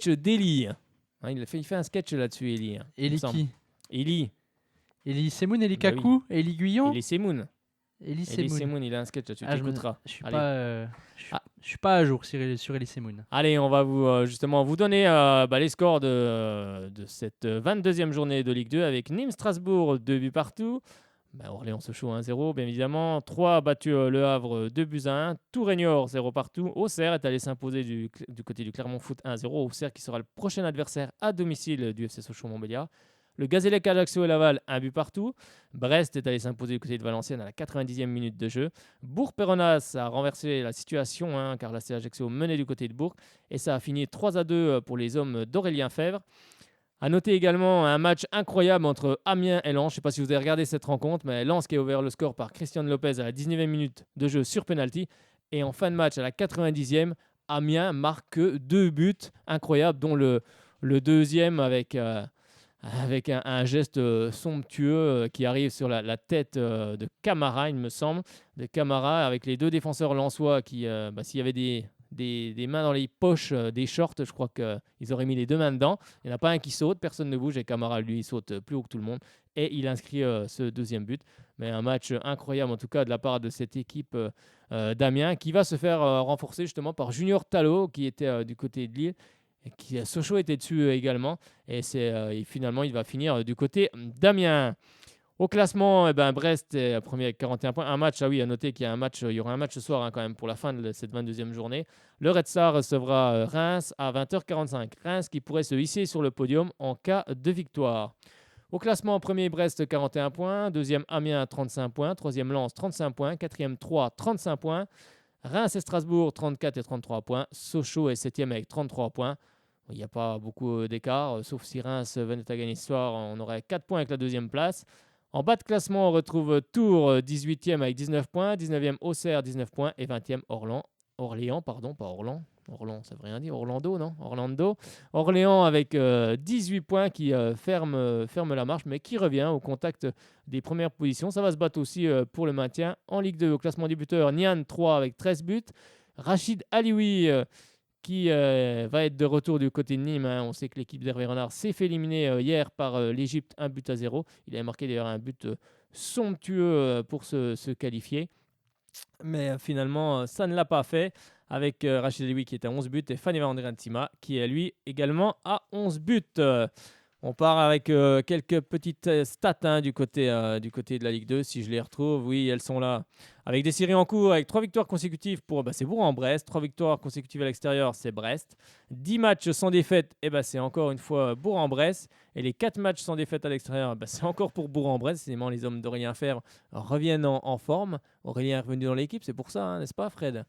d'Eli. Hein, il fait un sketch là-dessus, Eli. Eli qui? Eli Semoun, Eli Bah Kakou, oui. Eli Guyon. Eli Semoun, il a un sketch là-dessus. T'écouteras. Je suis pas à jour sur Eli Semoun. Allez, on va justement vous donner les scores de cette 22e journée de Ligue 2 avec Nîmes-Strasbourg, 2 buts partout. Orléans-Sochaux 1-0, bien évidemment. 3 battu Le Havre, 2-1. Tours-Réniort, 0 partout. Auxerre est allé s'imposer du côté du Clermont Foot 1-0. Auxerre qui sera le prochain adversaire à domicile du FC Sochaux-Montbéliard. Le Gazélec, Ajaccio et Laval, 1 but partout. Brest est allé s'imposer du côté de Valenciennes à la 90e minute de jeu. Bourg-Péronas a renversé la situation, car la Ajaccio menait du côté de Bourg. Et ça a fini 3-2 pour les hommes d'Aurélien Fèvre. A noter également un match incroyable entre Amiens et Lens. Je ne sais pas si vous avez regardé cette rencontre, mais Lens qui a ouvert le score par Christian Lopez à la 19e minute de jeu sur penalty. Et en fin de match, à la 90e, Amiens marque 2 buts incroyables, dont le deuxième avec un geste somptueux qui arrive sur la tête de Camara, il me semble. De Camara avec les 2 défenseurs lensois qui, s'il y avait des mains dans les poches des shorts, je crois qu'ils auraient mis les 2 mains dedans. Il n'y en a pas un qui saute, personne ne bouge et Camara, lui, il saute plus haut que tout le monde. Et il inscrit ce 2e but. Mais un match incroyable, en tout cas, de la part de cette équipe d'Amiens, qui va se faire renforcer justement par Junior Tallo, qui était du côté de Lille. Et Sochaux était dessus également. Et finalement, il va finir du côté d'Amiens. Au classement, Brest est premier avec 41 points. Un match, à noter qu'il y aura un match ce soir quand même pour la fin de cette 22e journée. Le Red Star recevra Reims à 20h45. Reims qui pourrait se hisser sur le podium en cas de victoire. Au classement, premier Brest 41 points, deuxième Amiens 35 points, troisième Lens 35 points, quatrième Troyes 35 points, Reims et Strasbourg 34 et 33 points, Sochaux est septième avec 33 points. Il n'y a pas beaucoup d'écart, sauf si Reims venait à gagner ce soir, on aurait 4 points avec la deuxième place. En bas de classement, on retrouve Tours 18e avec 19 points, 19e Auxerre 19 points et 20e Orléans, pas Orlan. Orlan, ça veut rien dire. Orlando, non Orlando. Orléans avec 18 points qui ferme la marche, mais qui revient au contact des premières positions. Ça va se battre aussi pour le maintien. En Ligue 2, au classement des buteurs, Nian 3 avec 13 buts. Rachid Alioui qui va être de retour du côté de Nîmes. On sait que l'équipe d'Hervé Renard s'est fait éliminer hier par l'Égypte, 1-0. Il avait marqué d'ailleurs un but somptueux pour se qualifier. Mais finalement, ça ne l'a pas fait avec Rachid Alioui qui est à 11 buts et Fanny Van Rentima qui est lui également à 11 buts. On part avec quelques petites stats du côté de la Ligue 2, si je les retrouve. Oui, elles sont là. Avec des séries en cours, avec 3 victoires consécutives pour c'est Bourg-en-Bresse. 3 victoires consécutives à l'extérieur, c'est Brest. 10 matchs sans défaite, c'est encore une fois Bourg-en-Bresse. Et les 4 matchs sans défaite à l'extérieur, c'est encore pour Bourg-en-Bresse. Finalement, les hommes d'Aurélien Fèvre reviennent en forme. Aurélien est revenu dans l'équipe, c'est pour ça, n'est-ce pas, Fred?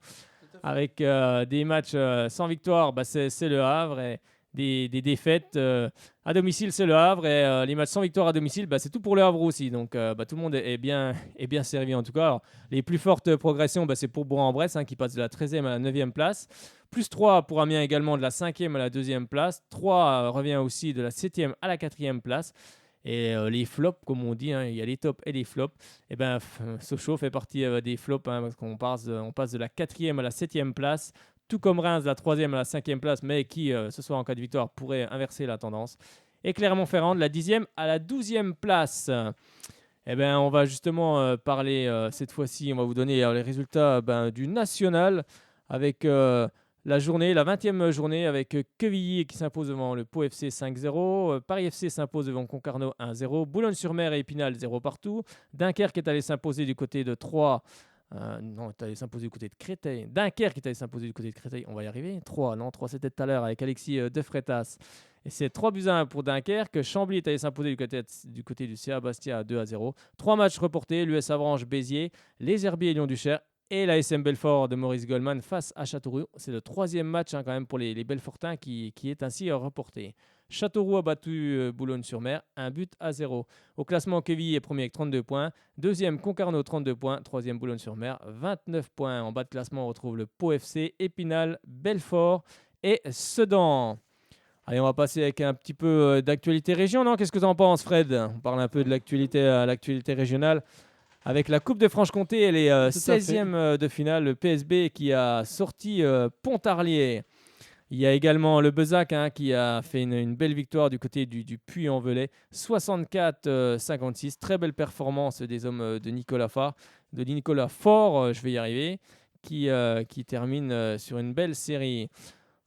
Avec des matchs sans victoire, c'est le Havre. Et des défaites à domicile, c'est le Havre. Et les matchs sans victoire à domicile, c'est tout pour le Havre aussi. Donc tout le monde est bien servi en tout cas. Alors, les plus fortes progressions, c'est pour Bourg-en-Bresse qui passe de la 13e à la 9e place. Plus 3 pour Amiens également de la 5e à la 2e place. 3 revient aussi de la 7e à la 4e place. Et les flops, comme on dit, il y a les tops et les flops. Et Sochaux fait partie des flops parce qu'on passe de la 4e à la 7e place. tout comme Reims, la 3e à la 5e place, mais qui, ce soir, en cas de victoire, pourrait inverser la tendance. Et Clermont-Ferrand, de la 10e à la 12e place. Eh bien, on va justement parler, cette fois-ci, on va vous donner les résultats du national, avec la 20e journée, avec Quevilly qui s'impose devant le Pau FC 5-0, Paris FC s'impose devant Concarneau 1-0, Boulogne-sur-Mer et Épinal 0 partout, Dunkerque est allé s'imposer du côté de Troyes. Est allé s'imposer du côté de Créteil. Dunkerque est allé s'imposer du côté de Créteil. On va y arriver. 3 c'était tout à l'heure avec Alexis De Freitas. Et c'est 3-1 pour Dunkerque. Chambly est allé s'imposer du côté du CA Bastia 2-0. 3 matchs reportés. L'US Avranches, Béziers, les Herbiers et Lyon-Duchère. Et la SM Belfort de Maurice Goldman face à Châteauroux. C'est le 3e match quand même pour les Belfortins qui est ainsi reporté. Châteauroux a battu Boulogne-sur-Mer, 1-0. Au classement, Quevilly est premier avec 32 points. 2e, Concarneau, 32 points. 3e, Boulogne-sur-Mer, 29 points. En bas de classement, on retrouve le Pau FC, Épinal, Belfort et Sedan. Allez, on va passer avec un petit peu d'actualité région, non ? Qu'est-ce que tu en penses, Fred ? On parle un peu de l'actualité régionale. Avec la Coupe de Franche-Comté, elle est 16e de finale. Le PSB qui a sorti Pontarlier. Il y a également le Bezac qui a fait une belle victoire du côté du Puy-en-Velay. 64-56. Très belle performance des hommes de Nicolas Faure. Je vais y arriver. Qui termine sur une belle série.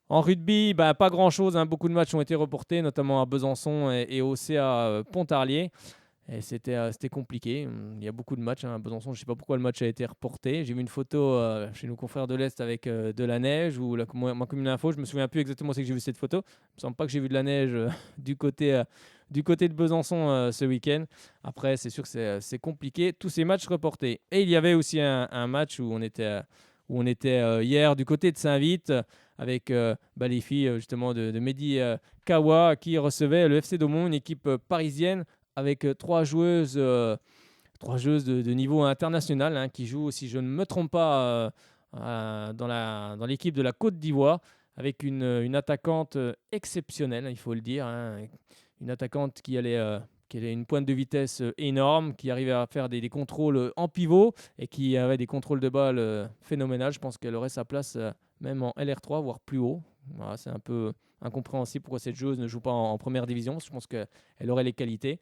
En rugby, pas grand-chose. Beaucoup de matchs ont été reportés, notamment à Besançon et au CA Pontarlier. Et c'était compliqué. Il y a beaucoup de matchs à Besançon. Je ne sais pas pourquoi le match a été reporté. J'ai vu une photo chez nos confrères de l'Est avec de la neige ou ma commune info. Je ne me souviens plus exactement c'est que j'ai vu cette photo. Il ne me semble pas que j'ai vu de la neige du côté de Besançon ce week-end. Après, c'est sûr que c'est compliqué. Tous ces matchs reportés. Et il y avait aussi un match où on était hier du côté de Saint-Vite avec les filles justement de Mehdi Kawa qui recevait le FC Daumont, une équipe parisienne avec 3 joueuses de niveau international qui jouent, si je ne me trompe pas, dans l'équipe de la Côte d'Ivoire, avec une attaquante exceptionnelle, il faut le dire. Une attaquante qui avait une pointe de vitesse énorme, qui arrivait à faire des contrôles en pivot et qui avait des contrôles de balle phénoménales. Je pense qu'elle aurait sa place même en LR3, voire plus haut. Voilà, c'est un peu incompréhensible pourquoi cette joueuse ne joue pas en première division. Je pense qu'elle aurait les qualités.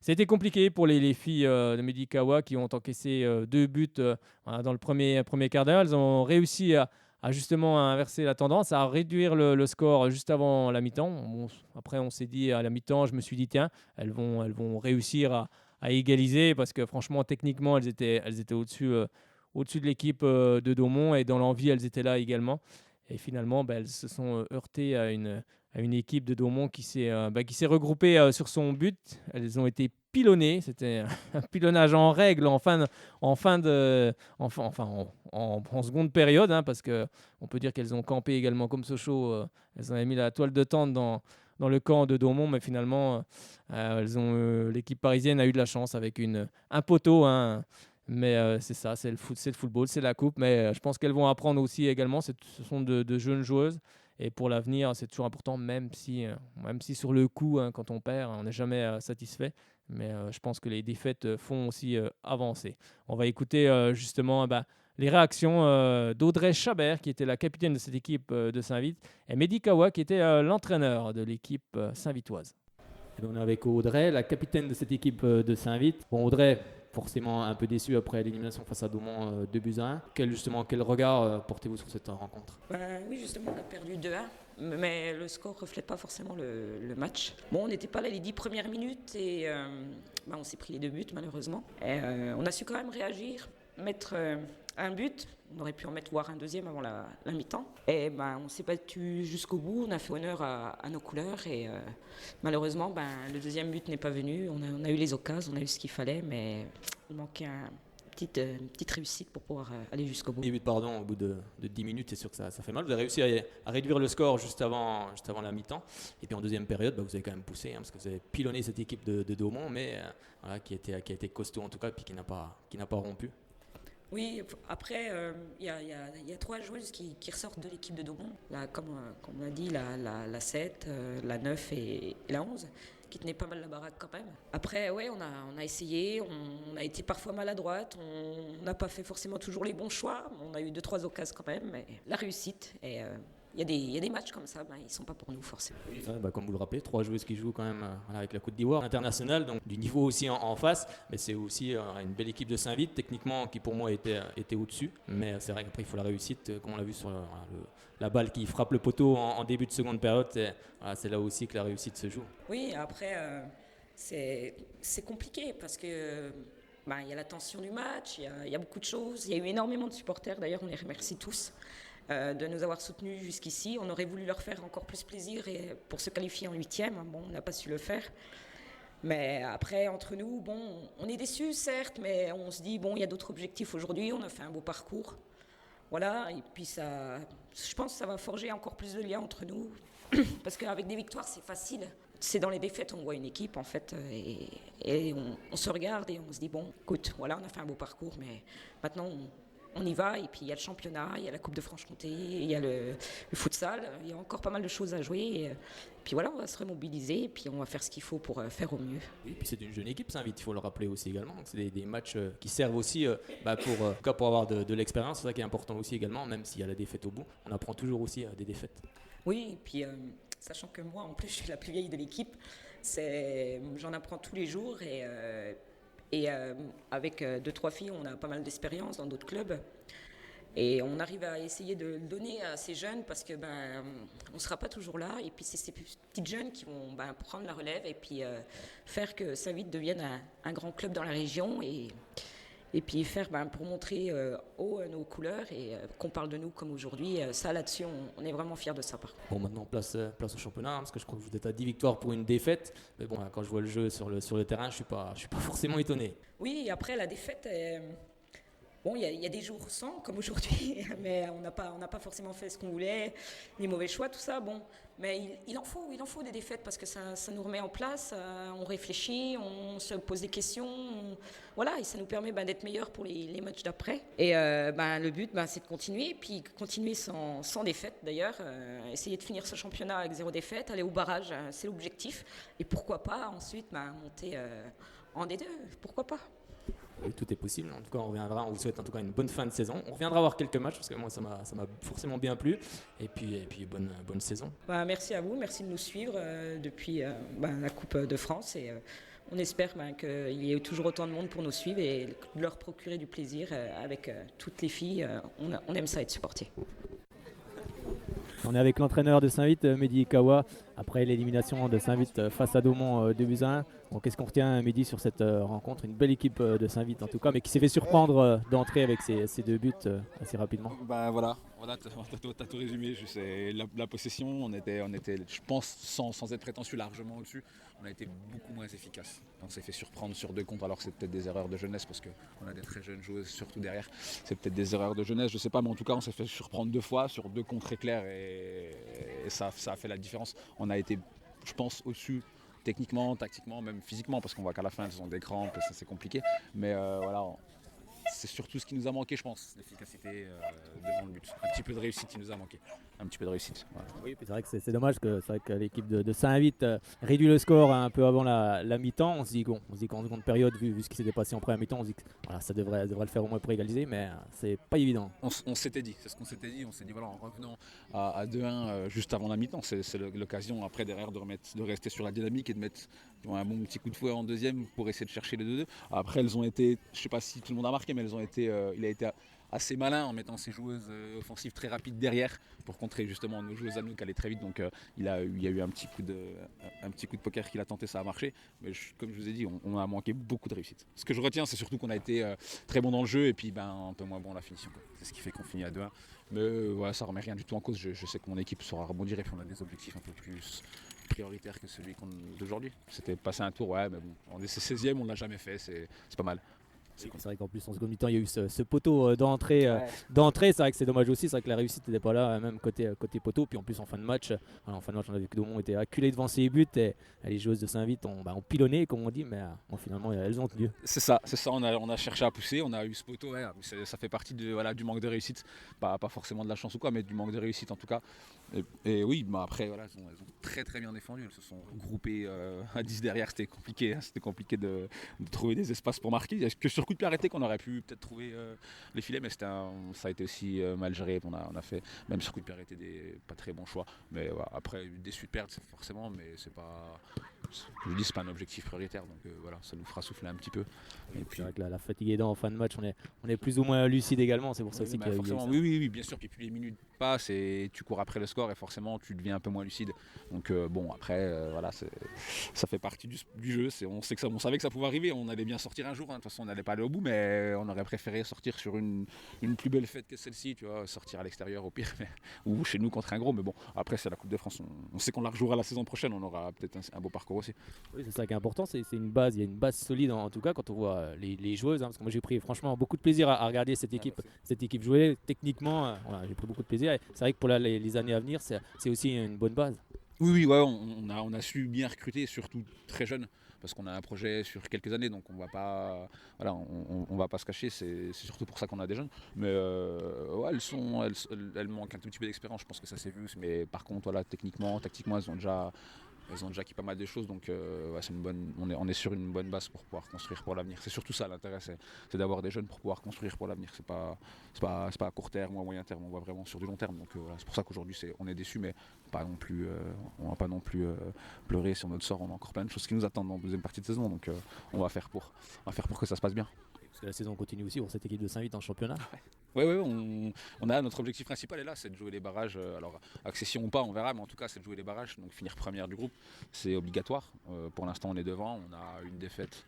C'était compliqué pour les filles de Mehdi Kawa qui ont encaissé 2 buts dans le premier quart d'heure. Elles ont réussi à justement inverser la tendance, à réduire le score juste avant la mi-temps. Bon, après, on s'est dit à la mi-temps, je me suis dit, tiens, elles vont réussir à égaliser parce que franchement, techniquement, elles étaient au-dessus de l'équipe de Daumont et dans l'envie, elles étaient là également. Et finalement, elles se sont heurtées à une équipe de Daumont qui s'est regroupée sur son but. Elles ont été pilonnées. C'était un pilonnage en règle en seconde période, parce qu'on peut dire qu'elles ont campé également comme Sochaux. Elles avaient mis la toile de tente dans le camp de Daumont, mais finalement, l'équipe parisienne a eu de la chance avec un poteau. Mais c'est ça, c'est le football, c'est la coupe. Mais je pense qu'elles vont apprendre aussi également. Ce sont de jeunes joueuses. Et pour l'avenir, c'est toujours important, même si sur le coup, quand on perd, on n'est jamais satisfait. Mais je pense que les défaites font aussi avancer. On va écouter justement les réactions d'Audrey Chabert, qui était la capitaine de cette équipe de Saint-Vite, et Mehdi Kawa, qui était l'entraîneur de l'équipe saint-vitoise. On est avec Audrey, la capitaine de cette équipe de Saint-Vite. Bon, Audrey, forcément un peu déçue après l'élimination face à Daumont 2-1. Quel regard portez-vous sur cette rencontre ? Oui, justement, on a perdu 2-1, mais le score ne reflète pas forcément le match. Bon, on n'était pas là les 10 premières minutes et on s'est pris les 2 buts malheureusement. Et, on a su quand même réagir, mettre un but. On aurait pu en mettre voire un deuxième avant la mi-temps. Et on s'est battu jusqu'au bout, on a fait honneur à nos couleurs et malheureusement le deuxième but n'est pas venu. On a eu les occasions, on a eu ce qu'il fallait, mais il manquait une petite réussite pour pouvoir aller jusqu'au bout. 10 buts, au bout de 10 minutes, c'est sûr que ça fait mal. Vous avez réussi à réduire le score juste avant la mi-temps. Et puis en deuxième période, vous avez quand même poussé, parce que vous avez pilonné cette équipe de Daumont, mais qui a été costaud en tout cas, et puis qui n'a pas rompu. Oui, après, il y a 3 joueuses qui ressortent de l'équipe de Daumont, comme on l'a dit, la 7, la 9 et la 11. qui tenait pas mal la baraque quand même. Après, ouais, on a essayé, on a été parfois maladroite, on n'a pas fait forcément toujours les bons choix. On a eu 2-3 occasions quand même, mais la réussite. Et il y a des matchs comme ça, ils ne sont pas pour nous forcément. Oui, comme vous le rappelez, 3 joueuses qui jouent quand même avec la Côte d'Ivoire internationale, donc du niveau aussi en face, mais c'est aussi une belle équipe de Saint-Vith, techniquement, qui pour moi était au-dessus. Mais c'est vrai qu'après, il faut la réussite, comme on l'a vu sur la balle qui frappe le poteau en début de seconde période, c'est là aussi que la réussite se joue. Oui, après, c'est compliqué parce que il y a la tension du match, il y a beaucoup de choses. Il y a eu énormément de supporters, d'ailleurs, on les remercie tous de nous avoir soutenus jusqu'ici. On aurait voulu leur faire encore plus plaisir et pour se qualifier en 8e. Bon, on n'a pas su le faire. Mais après, entre nous, on est déçus, certes, mais on se dit, il y a d'autres objectifs aujourd'hui. On a fait un beau parcours. Voilà, et puis je pense que ça va forger encore plus de liens entre nous. Parce qu'avec des victoires, c'est facile. C'est dans les défaites, on voit une équipe, en fait, et on se regarde et on se dit, écoute, voilà, on a fait un beau parcours, mais maintenant, on y va. Et puis, il y a le championnat, il y a la Coupe de Franche-Comté, il y a le futsal. Il y a encore pas mal de choses à jouer. Et puis voilà, on va se remobiliser et puis on va faire ce qu'il faut pour faire au mieux. Et puis, c'est une jeune équipe, Saint-Vith, il faut le rappeler aussi également. C'est des matchs qui servent aussi pour avoir de l'expérience. C'est ça qui est important aussi également, même s'il y a la défaite au bout. On apprend toujours aussi des défaites. Oui, et puis sachant que moi, en plus, je suis la plus vieille de l'équipe, j'en apprends tous les jours et avec 2-3 filles, on a pas mal d'expérience dans d'autres clubs. Et on arrive à essayer de le donner à ces jeunes parce que on ne sera pas toujours là. Et puis c'est ces petites jeunes qui vont prendre la relève et puis faire que Saint-Vith devienne un grand club dans la région et puis faire pour montrer haut nos couleurs et qu'on parle de nous comme aujourd'hui. Ça, là-dessus, on est vraiment fiers de ça. Bon, maintenant, place au championnat, parce que je crois que vous êtes à 10 victoires pour une défaite. Mais bon, quand je vois le jeu sur le terrain, je suis pas forcément étonné. Oui, et après, la défaite... il y a des jours sans, comme aujourd'hui, mais on n'a pas forcément fait ce qu'on voulait, les mauvais choix, tout ça. Mais il en faut des défaites parce que ça nous remet en place, on réfléchit, on se pose des questions, et ça nous permet d'être meilleurs pour les matchs d'après. Et le but, c'est de continuer, puis continuer sans défaite d'ailleurs, essayer de finir ce championnat avec 0 défaite, aller au barrage, c'est l'objectif. Et pourquoi pas ensuite monter en D2, pourquoi pas. Oui, tout est possible. En tout cas, on vous souhaite en tout cas une bonne fin de saison. On reviendra voir quelques matchs parce que moi, ça m'a forcément bien plu. Et puis bonne saison. Merci à vous, merci de nous suivre depuis la Coupe de France. Et on espère qu'il y ait toujours autant de monde pour nous suivre et de leur procurer du plaisir avec toutes les filles. On aime ça être supporté. On est avec l'entraîneur de Saint-Vith, Mehdi Kawa, après l'élimination de Saint-Vith face à Daumont 2-1. Bon, qu'est-ce qu'on retient, Mehdi, sur cette rencontre? Une belle équipe de Saint-Vith en tout cas, mais qui s'est fait surprendre d'entrer avec ses 2 buts assez rapidement. Voilà, t'as tout résumé. La possession, on était, je pense, sans être prétentieux, largement au-dessus. On a été beaucoup moins efficace. On s'est fait surprendre sur 2 contres, alors que c'est peut-être des erreurs de jeunesse parce qu'on a des très jeunes joueuses surtout derrière. C'est peut-être des erreurs de jeunesse, je sais pas, mais en tout cas on s'est fait surprendre 2 fois sur 2 contres éclairs et ça a fait la différence. On a été, je pense, au-dessus techniquement, tactiquement, même physiquement, parce qu'on voit qu'à la fin elles ont des crampes et ça c'est compliqué. Mais c'est surtout ce qui nous a manqué, je pense, l'efficacité devant le but. Un petit peu de réussite qui nous a manqué. Un petit peu de réussite. Voilà. Oui, c'est vrai que c'est dommage que l'équipe de Saint-Vith réduit le score un peu avant la mi-temps. On se dit qu'en seconde période, vu ce qui s'était passé en première mi-temps, on se dit que ça devrait le faire au moins pour égaliser, mais c'est pas évident. On s'était dit, c'est ce qu'on s'était dit. On s'est dit, en revenant à 2-1 juste avant la mi-temps, c'est l'occasion après derrière de rester sur la dynamique et de mettre un bon petit coup de fouet en deuxième pour essayer de chercher les 2-2. Après, elles ont été, je sais pas si tout le monde a marqué, mais elles ont été, il a été assez malin en mettant ses joueuses offensives très rapides derrière pour contrer justement nos joueuses à nous qui allaient très vite. Donc il y a eu un petit coup de poker qu'il a tenté, ça a marché. Mais comme je vous ai dit, on a manqué beaucoup de réussite. Ce que je retiens, c'est surtout qu'on a été très bon dans le jeu et puis un peu moins bon à la finition. C'est ce qui fait qu'on finit à 2-1. Mais ça remet rien du tout en cause. Je sais que mon équipe saura rebondir et puis on a des objectifs un peu plus prioritaires que celui d'aujourd'hui. C'était passer un tour, mais bon, on est 16e, on ne l'a jamais fait, c'est pas mal. C'est vrai qu'en plus en seconde mi-temps il y a eu ce poteau d'entrée. C'est vrai que c'est dommage aussi, c'est vrai que la réussite n'était pas là, même côté poteau. Puis en plus en fin de match, on a vu que Daumont était acculé devant ses buts et les joueuses de Saint-Vith ont pilonné comme on dit, mais finalement elles ont tenu. C'est ça, on a cherché à pousser, on a eu ce poteau, ça fait partie du manque de réussite, pas forcément de la chance ou quoi, mais du manque de réussite en tout cas. Et oui, après elles ont très très bien défendu, elles se sont regroupées à 10 derrière, c'était compliqué de trouver des espaces pour marquer. Est-ce que sur coup de pied arrêté qu'on aurait pu peut-être trouver les filets, mais ça a été aussi mal géré. On a fait, même sur coup de pied arrêté, des pas très bons choix. Mais après, déçu de perdre, forcément, mais c'est pas. Je dis, c'est pas un objectif prioritaire, donc ça nous fera souffler un petit peu. Et puis, c'est vrai que la fatigue aidant en fin de match, on est plus ou moins lucide également, c'est pour ça aussi qu'il y a eu ça. Oui, bien sûr, puis plus les minutes passent et tu cours après le score et forcément tu deviens un peu moins lucide. Donc après, ça fait partie du jeu. On savait que ça pouvait arriver, on allait bien sortir un jour, de toute façon on n'allait pas aller au bout, mais on aurait préféré sortir sur une plus belle fête que celle-ci, tu vois, sortir à l'extérieur au pire, ou chez nous contre un gros, mais bon, après c'est la Coupe de France, on sait qu'on la rejouera la saison prochaine, on aura peut-être un beau parcours aussi. Oui, c'est ça qui est important, c'est une base, il y a une base solide en tout cas quand on voit les joueuses, parce que moi j'ai pris franchement beaucoup de plaisir à regarder cette équipe jouer, techniquement, j'ai pris beaucoup de plaisir, et c'est vrai que pour les années à venir, c'est aussi une bonne base. Oui, on a su bien recruter, surtout très jeune, parce qu'on a un projet sur quelques années, donc on va pas se cacher, c'est surtout pour ça qu'on a des jeunes. Mais elles manquent un tout petit peu d'expérience, je pense que ça s'est vu, mais par contre, techniquement, tactiquement, elles ont déjà acquis pas mal de choses, donc on est sur une bonne base pour pouvoir construire pour l'avenir. C'est surtout ça l'intérêt, c'est d'avoir des jeunes pour pouvoir construire pour l'avenir. C'est pas à court terme ou à moyen terme, on va vraiment sur du long terme. Donc c'est pour ça qu'aujourd'hui on est déçus, mais pas non plus, on va pas non plus pleurer sur notre sort. On a encore plein de choses qui nous attendent dans la deuxième partie de saison, donc on va faire pour que ça se passe bien. Parce que la saison continue aussi pour cette équipe de Saint-Vith en championnat. Oui, on a notre objectif principal est là, c'est de jouer les barrages. Alors accession ou pas, on verra, mais en tout cas c'est de jouer les barrages, donc finir première du groupe, c'est obligatoire. Pour l'instant on est devant, on a une défaite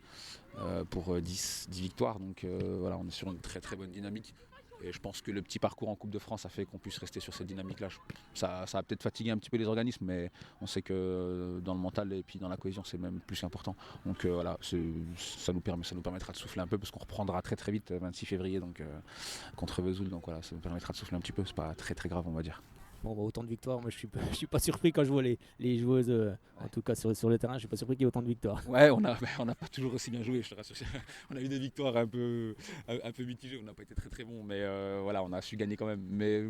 pour 10 victoires, donc on est sur une très très bonne dynamique. Et je pense que le petit parcours en Coupe de France a fait qu'on puisse rester sur cette dynamique-là. Ça a peut-être fatigué un petit peu les organismes, mais on sait que dans le mental et puis dans la cohésion, c'est même plus qu'important. Donc ça nous permettra de souffler un peu parce qu'on reprendra très très vite, 26 février, donc contre Vesoul. Donc ça nous permettra de souffler un petit peu. C'est pas très très grave, on va dire. Bon, autant de victoires, moi je suis pas surpris quand je vois les joueuses, en tout cas sur le terrain, je suis pas surpris qu'il y ait autant de victoires. Ouais, on n'a pas toujours aussi bien joué, je te rassure. On a eu des victoires un peu mitigées, on n'a pas été très très bon, mais on a su gagner quand même. Mais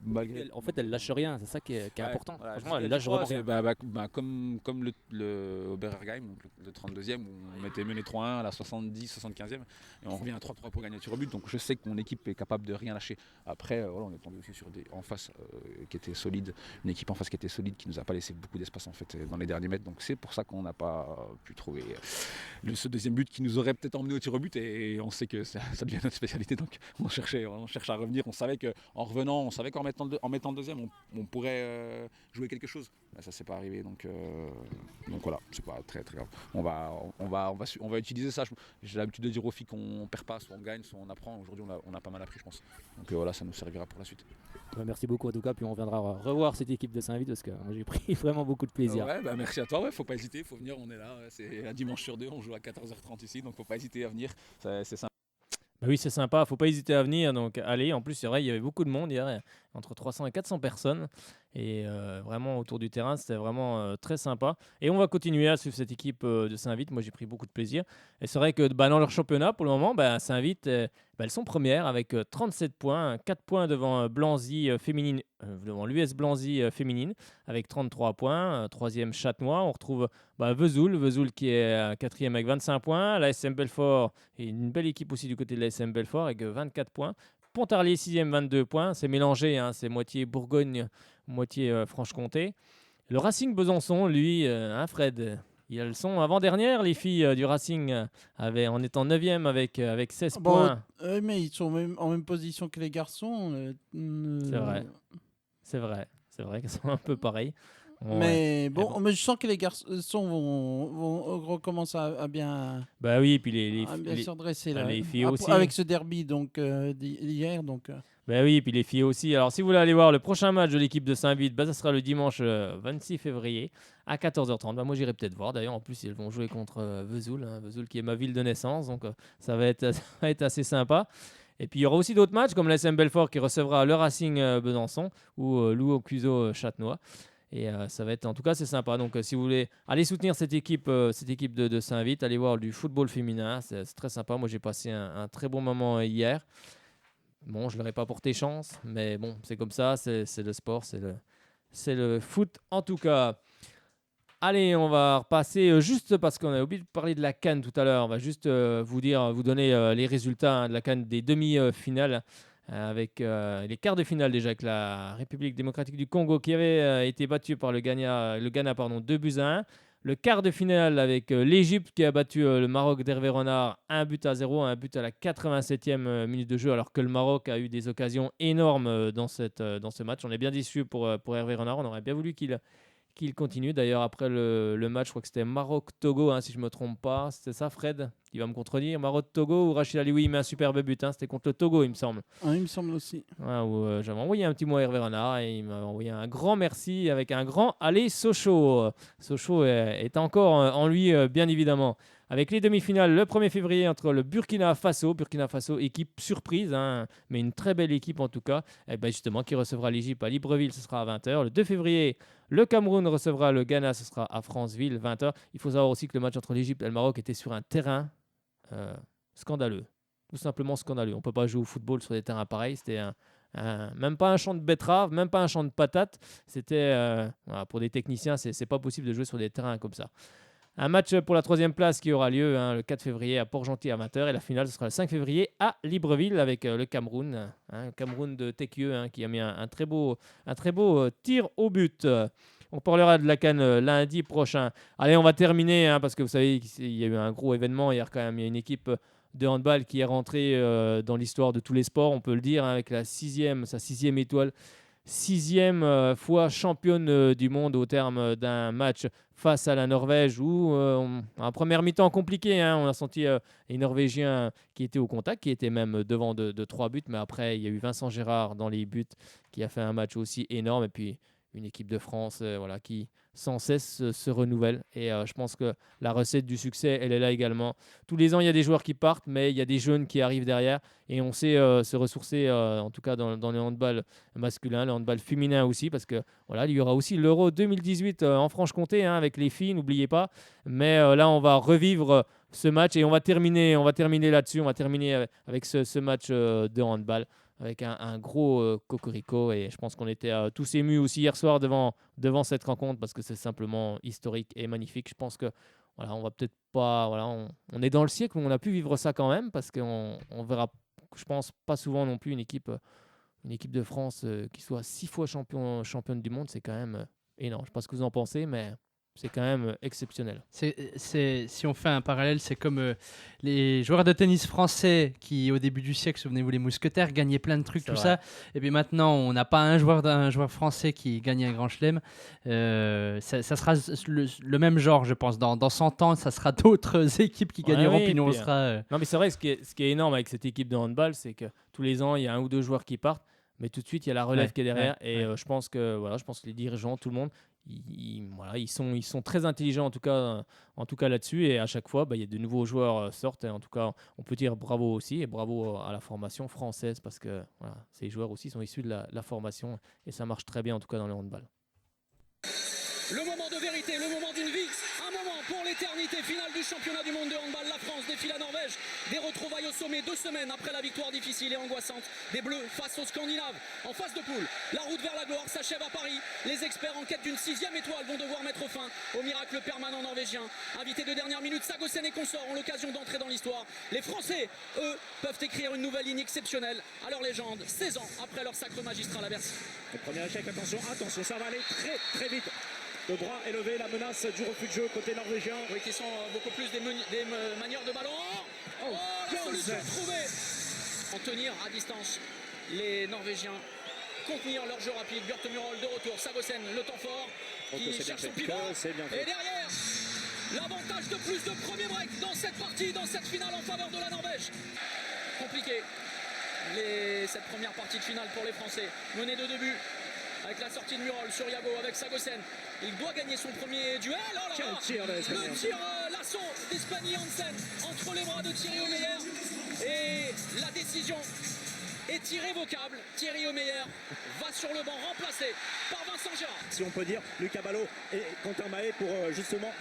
malgré... En fait, elle lâche rien, c'est ça qui est important. Voilà, franchement, elle lâche vraiment rien. Comme le Oberheim, donc le 32e, où on était mené 3-1 à la 70-75e, et on revient à 3-3 pour gagner sur but. Donc je sais que mon équipe est capable de rien lâcher. Après, on est tombé aussi sur en face qui était solide, une équipe en face qui était solide, qui nous a pas laissé beaucoup d'espace en fait dans les derniers mètres. Donc c'est pour ça qu'on n'a pas pu trouver ce deuxième but qui nous aurait peut-être emmené au tir au but, et on sait que ça devient notre spécialité. Donc on cherche à revenir. On savait qu'en revenant, on savait qu'en mettant le deuxième, on pourrait jouer quelque chose. Là, ça s'est pas arrivé, donc voilà, c'est pas très très grave. On va utiliser ça. J'ai l'habitude de dire aux filles qu'on perd pas, soit on gagne, soit on apprend. Aujourd'hui, on a pas mal appris, je pense. Donc ça nous servira pour la suite. Merci beaucoup en tout cas, puis on viendra revoir cette équipe de Saint-Vith parce que moi j'ai pris vraiment beaucoup de plaisir. Merci à toi, faut pas hésiter, faut venir, on est là, c'est un dimanche sur deux, on joue à 14h30 ici, donc faut pas hésiter à venir, c'est sympa. Oui, c'est sympa, faut pas hésiter à venir, donc allez, en plus c'est vrai, il y avait beaucoup de monde hier, entre 300 et 400 personnes, et vraiment autour du terrain, c'était vraiment très sympa. Et on va continuer à suivre cette équipe de Saint-Vith, moi j'ai pris beaucoup de plaisir. Et c'est vrai que dans leur championnat, pour le moment, Saint-Vith, elles sont premières avec 37 points, 4 points devant Blanzy féminine, devant l'US Blanzy féminine, avec 33 points, troisième Châtenois. On retrouve Vesoul qui est quatrième avec 25 points, la SM Belfort, et une belle équipe aussi du côté de la SM Belfort avec 24 points. Pontarlier 6e, 22 points, c'est mélangé, c'est moitié Bourgogne, moitié Franche-Comté. Le Racing Besançon, lui, Fred, elles sont avant-dernières, les filles du Racing, en étant 9e avec 16 points. Mais ils sont en même position que les garçons. C'est vrai qu'elles sont un peu pareilles. Mais bon, mais je sens que les garçons vont recommencer à bien. Bah oui, et puis bien se redresser là. les filles aussi. Avec ce derby donc d'hier donc. Ben oui, et puis les filles aussi. Alors, si vous voulez aller voir le prochain match de l'équipe de Saint-Vith, ça sera le dimanche 26 février à 14h30. Moi, j'irai peut-être voir. D'ailleurs, en plus, ils vont jouer contre Vesoul, Vesoul qui est ma ville de naissance. Donc, ça va être assez sympa. Et puis, il y aura aussi d'autres matchs comme l'SM Belfort qui recevra le Racing Besançon ou Loup Cuso Châtenois. Et ça va être, en tout cas, c'est sympa. Donc, si vous voulez aller soutenir cette équipe de Saint-Vith, allez voir du football féminin. C'est très sympa. Moi, j'ai passé un très bon moment hier. Bon, je ne leur ai pas porté chance, mais bon, c'est comme ça, c'est le sport, c'est le foot en tout cas. Allez, on va repasser juste parce qu'on a oublié de parler de la CAN tout à l'heure. On va juste vous donner les résultats de la CAN des demi-finales avec les quarts de finale déjà avec la République démocratique du Congo qui avait été battue par le Ghana 2-1. Le quart de finale avec l'Égypte qui a battu le Maroc d'Hervé Renard 1-0, un but à la 87e minute de jeu, alors que le Maroc a eu des occasions énormes dans ce match. On est bien déçus pour Hervé Renard, on aurait bien voulu qu'il continue. D'ailleurs, après le match, je crois que c'était Maroc-Togo, si je ne me trompe pas. C'était ça, Fred? Il va me contredire. Maroc-Togo ou Rachid Alioui met un superbe but. C'était contre le Togo, il me semble. Il me semble aussi. Ouais, j'avais envoyé un petit mot à Hervé Renard et il m'a envoyé un grand merci avec un grand allez Sochaux. Sochaux est encore en lui, bien évidemment. Avec les demi-finales le 1er février entre le Burkina Faso, équipe surprise, mais une très belle équipe en tout cas, et justement qui recevra l'Égypte à Libreville, ce sera à 20h. Le 2 février, le Cameroun recevra le Ghana, ce sera à Franceville, 20h. Il faut savoir aussi que le match entre l'Égypte et le Maroc était sur un terrain scandaleux, tout simplement scandaleux. On ne peut pas jouer au football sur des terrains pareils, c'était même pas un champ de betterave, même pas un champ de patates. C'était, pour des techniciens, c'est pas possible de jouer sur des terrains comme ça. Un match pour la 3e place qui aura lieu le 4 février à Port-Gentil à 20h. Et la finale, ce sera le 5 février à Libreville avec le Cameroun. Cameroun de Tekieu qui a mis un très beau tir au but. On parlera de la CAN lundi prochain. Allez, on va terminer parce que vous savez, il y a eu un gros événement hier quand même. Il y a une équipe de handball qui est rentrée dans l'histoire de tous les sports, on peut le dire, avec sa 6e étoile. 6e fois championne du monde au terme d'un match face à la Norvège où en première mi-temps compliqué, on a senti les Norvégiens qui étaient au contact, qui étaient même devant de 3 buts, mais après il y a eu Vincent Gérard dans les buts qui a fait un match aussi énorme et puis une équipe de France qui sans cesse se renouvelle et je pense que la recette du succès elle est là également. Tous les ans il y a des joueurs qui partent mais il y a des jeunes qui arrivent derrière et on sait se ressourcer en tout cas dans le handball masculin, le handball féminin aussi parce que il y aura aussi l'Euro 2018 en Franche-Comté avec les filles, n'oubliez pas, mais là on va revivre ce match et on va terminer là-dessus, on va terminer avec ce match de handball avec un gros cocorico et je pense qu'on était tous émus aussi hier soir devant cette rencontre parce que c'est simplement historique et magnifique. Je pense que on va peut-être pas, on est dans le siècle où on a pu vivre ça quand même parce qu'on verra, je pense, pas souvent non plus une équipe de France qui soit 6 fois championne du monde, c'est quand même énorme. Je sais pas ce que vous en pensez, mais c'est quand même exceptionnel. Si on fait un parallèle, c'est comme les joueurs de tennis français qui, au début du siècle, souvenez-vous, les mousquetaires, gagnaient plein de trucs, ça. Et puis maintenant, on n'a pas un joueur français qui gagne un grand chelem. Ça sera le même genre, je pense. Dans 100 ans, ça sera d'autres équipes qui gagneront, puis nous, on sera... Non, mais c'est vrai, ce qui est énorme avec cette équipe de handball, c'est que tous les ans, il y a 1 ou 2 joueurs qui partent, mais tout de suite, il y a la relève qui est derrière. Je pense que les dirigeants, tout le monde, ils sont très intelligents en tout cas là-dessus et à chaque fois il y a de nouveaux joueurs sortent et en tout cas on peut dire bravo aussi et bravo à la formation française parce que ces joueurs aussi sont issus de la formation et ça marche très bien en tout cas dans le handball. Le moment de vérité, le moment d'une vie, un moment pour l'éternité finale du championnat du monde de handball. La France défie la Norvège, des retrouvailles au sommet 2 semaines après la victoire difficile et angoissante des Bleus face aux Scandinaves. En phase de poule, la route vers la gloire s'achève à Paris. Les experts en quête d'une 6e étoile vont devoir mettre fin au miracle permanent norvégien. Invités de dernière minute, Sagosen et consorts ont l'occasion d'entrer dans l'histoire. Les Français, eux, peuvent écrire une nouvelle ligne exceptionnelle à leur légende, 16 ans après leur sacre magistral à Bercy. Le premier échec, attention, ça va aller très très vite. Le bras élevé, la menace du refus de jeu côté norvégien. Oui, qui sont beaucoup plus des manières de ballon. La solution trouvée. En tenir à distance les Norvégiens, contenir leur jeu rapide. Björte Murol de retour, Sagosen, le temps fort. qui cherche son pivot. Et derrière, l'avantage de plus de premier break dans cette partie, dans cette finale en faveur de la Norvège. Compliqué. Cette première partie de finale pour les Français. Mené de 2 buts. Avec la sortie de Murol sur Yago avec Sagosen. Il doit gagner son premier duel. Oh là là, le tir lasso d'Espagny Hansen entre les bras de Thierry Omeyer. Et la décision est irrévocable. Thierry Omeyer va sur le banc remplacé par Vincent Gérard. Si on peut dire, Lucas Ballot et Quentin Mahé pour justement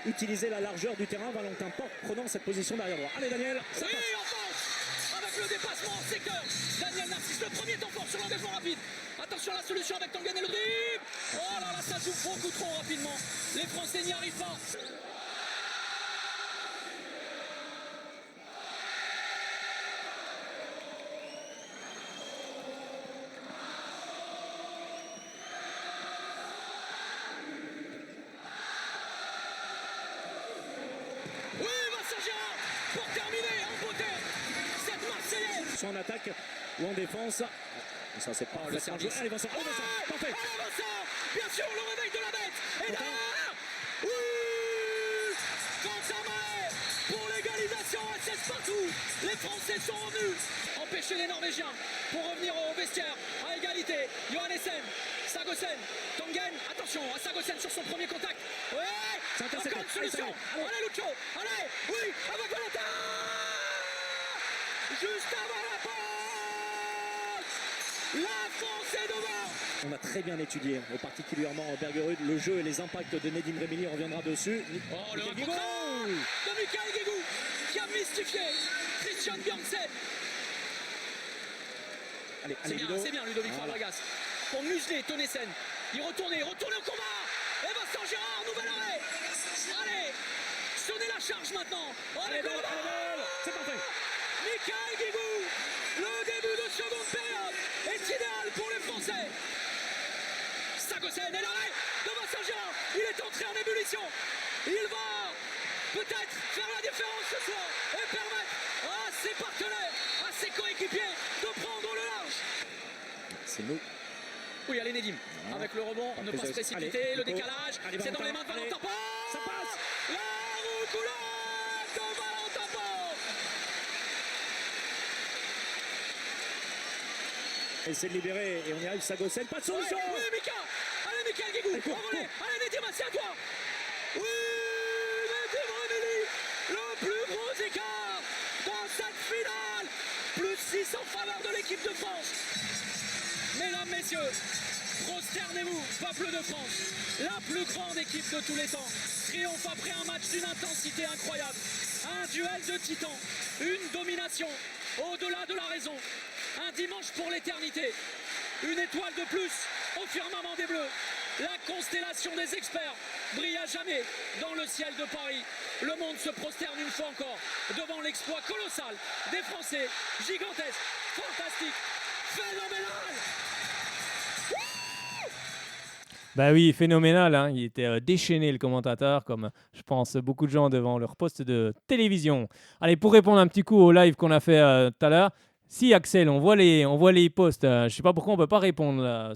utiliser la largeur du terrain. Valentin Porte prenant cette position derrière droit. Allez Daniel, ça passe. On pense avec le dépassement en secteur. Daniel Narcisse, le premier temps fort sur l'engagement rapide. Attention à la solution avec Tanguy et le dribble. Oh là là, ça joue beaucoup trop rapidement. Les Français n'y arrivent pas. Oui, Vincent Gérard pour terminer en beauté cette Marseillaise. Soit en attaque ou en défense. Ça c'est pas le service. Allez Vincent, parfait. Allez Vincent, bien sûr le réveil de la bête. Et là, oui, Quentin Mahé pour l'égalisation à 16 partout. Les Français sont revenus empêcher les Norvégiens pour revenir au vestiaire à égalité. Johannesen, Sagosen, Tangen, attention à Sagosen sur son premier contact. Ouais, encore une solution. Allez Lucho, allez, oui, avec Valentin. Juste avant la porte. La France est devant. On a très bien étudié, et particulièrement Bergerud, le jeu et les impacts de Nedim Remili, on reviendra dessus. Oh, le contrôle de Mikael Guégou qui a mystifié Christian Bjørnsen. Allez, c'est bien Ludovic Fabregas pour museler Tonesen. Il retourne au combat. Et Vincent Gérard, nouvel arrêt. Allez, sonnez la charge maintenant. Allez, c'est parfait. Mikael Guégou, le début de seconde période est idéal pour les Français. Sagosen et l'arrêt de Vincent Gérard. Il est entré en ébullition. Il va peut-être faire la différence ce soir et permettre à ses partenaires, à ses coéquipiers de prendre le large. C'est nous. Oui, allez Nedim, avec le rebond, ne pas se précipiter, le décalage, c'est dans les mains de Valentin Porte. Ça passe. La roucoulade de Valentin Porte. Essaie de libérer et on y arrive, Sagosen, pas de solution. Oui, Mika. Allez, Mikael Guégou, envolé. Allez, Nedim, c'est à toi. Oui, Nedim Remili, le plus gros écart dans cette finale. Plus 6 en faveur de l'équipe de France. Mesdames, messieurs, prosternez-vous, peuple de France. La plus grande équipe de tous les temps. Triomphe après un match d'une intensité incroyable. Un duel de titans. Une domination au-delà de la raison. Un dimanche pour l'éternité. Une étoile de plus au firmament des Bleus. La constellation des experts brille à jamais dans le ciel de Paris. Le monde se prosterne une fois encore devant l'exploit colossal des Français. Gigantesque, fantastique, phénoménal. Bah oui, phénoménal, hein. Il était déchaîné le commentateur, comme je pense beaucoup de gens devant leur poste de télévision. Allez, pour répondre un petit coup au live qu'on a fait tout à l'heure, si Axel, on voit les posts, je ne sais pas pourquoi on ne peut pas répondre là,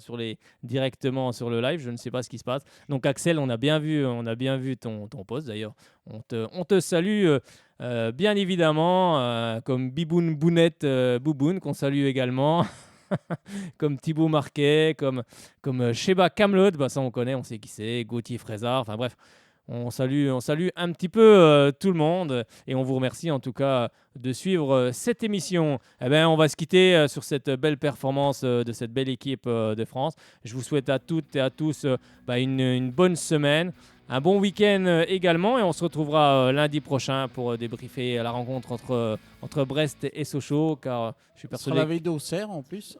directement sur le live, je ne sais pas ce qui se passe. Donc Axel, on a bien vu ton post d'ailleurs. On te salue bien évidemment, comme Biboun Bounette Bouboun, qu'on salue également. Comme Thibaut Marquet, comme Sheba Camelot, bah ça on connaît, on sait qui c'est, Gauthier Frézard, enfin bref, on salue un petit peu tout le monde et on vous remercie en tout cas de suivre cette émission. Eh ben, on va se quitter sur cette belle performance de cette belle équipe de France. Je vous souhaite à toutes et à tous une bonne semaine. Un bon week-end également et on se retrouvera lundi prochain pour débriefer la rencontre entre Brest et Sochaux car je suis persuadé... Ça sera la veille d'Auxerre en plus.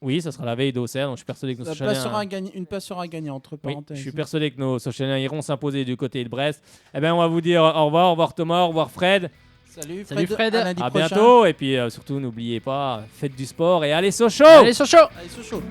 Oui, ça sera la veille d'Auxerre, donc je suis persuadé que nos Sochaliens... Une place sera gagnée entre parenthèses. Oui, je suis persuadé que nos Sochaliens iront s'imposer du côté de Brest. Eh bien, on va vous dire au revoir Thomas, au revoir Fred. Salut Fred. À bientôt et puis surtout n'oubliez pas, faites du sport et allez Sochaux. Allez Sochaux.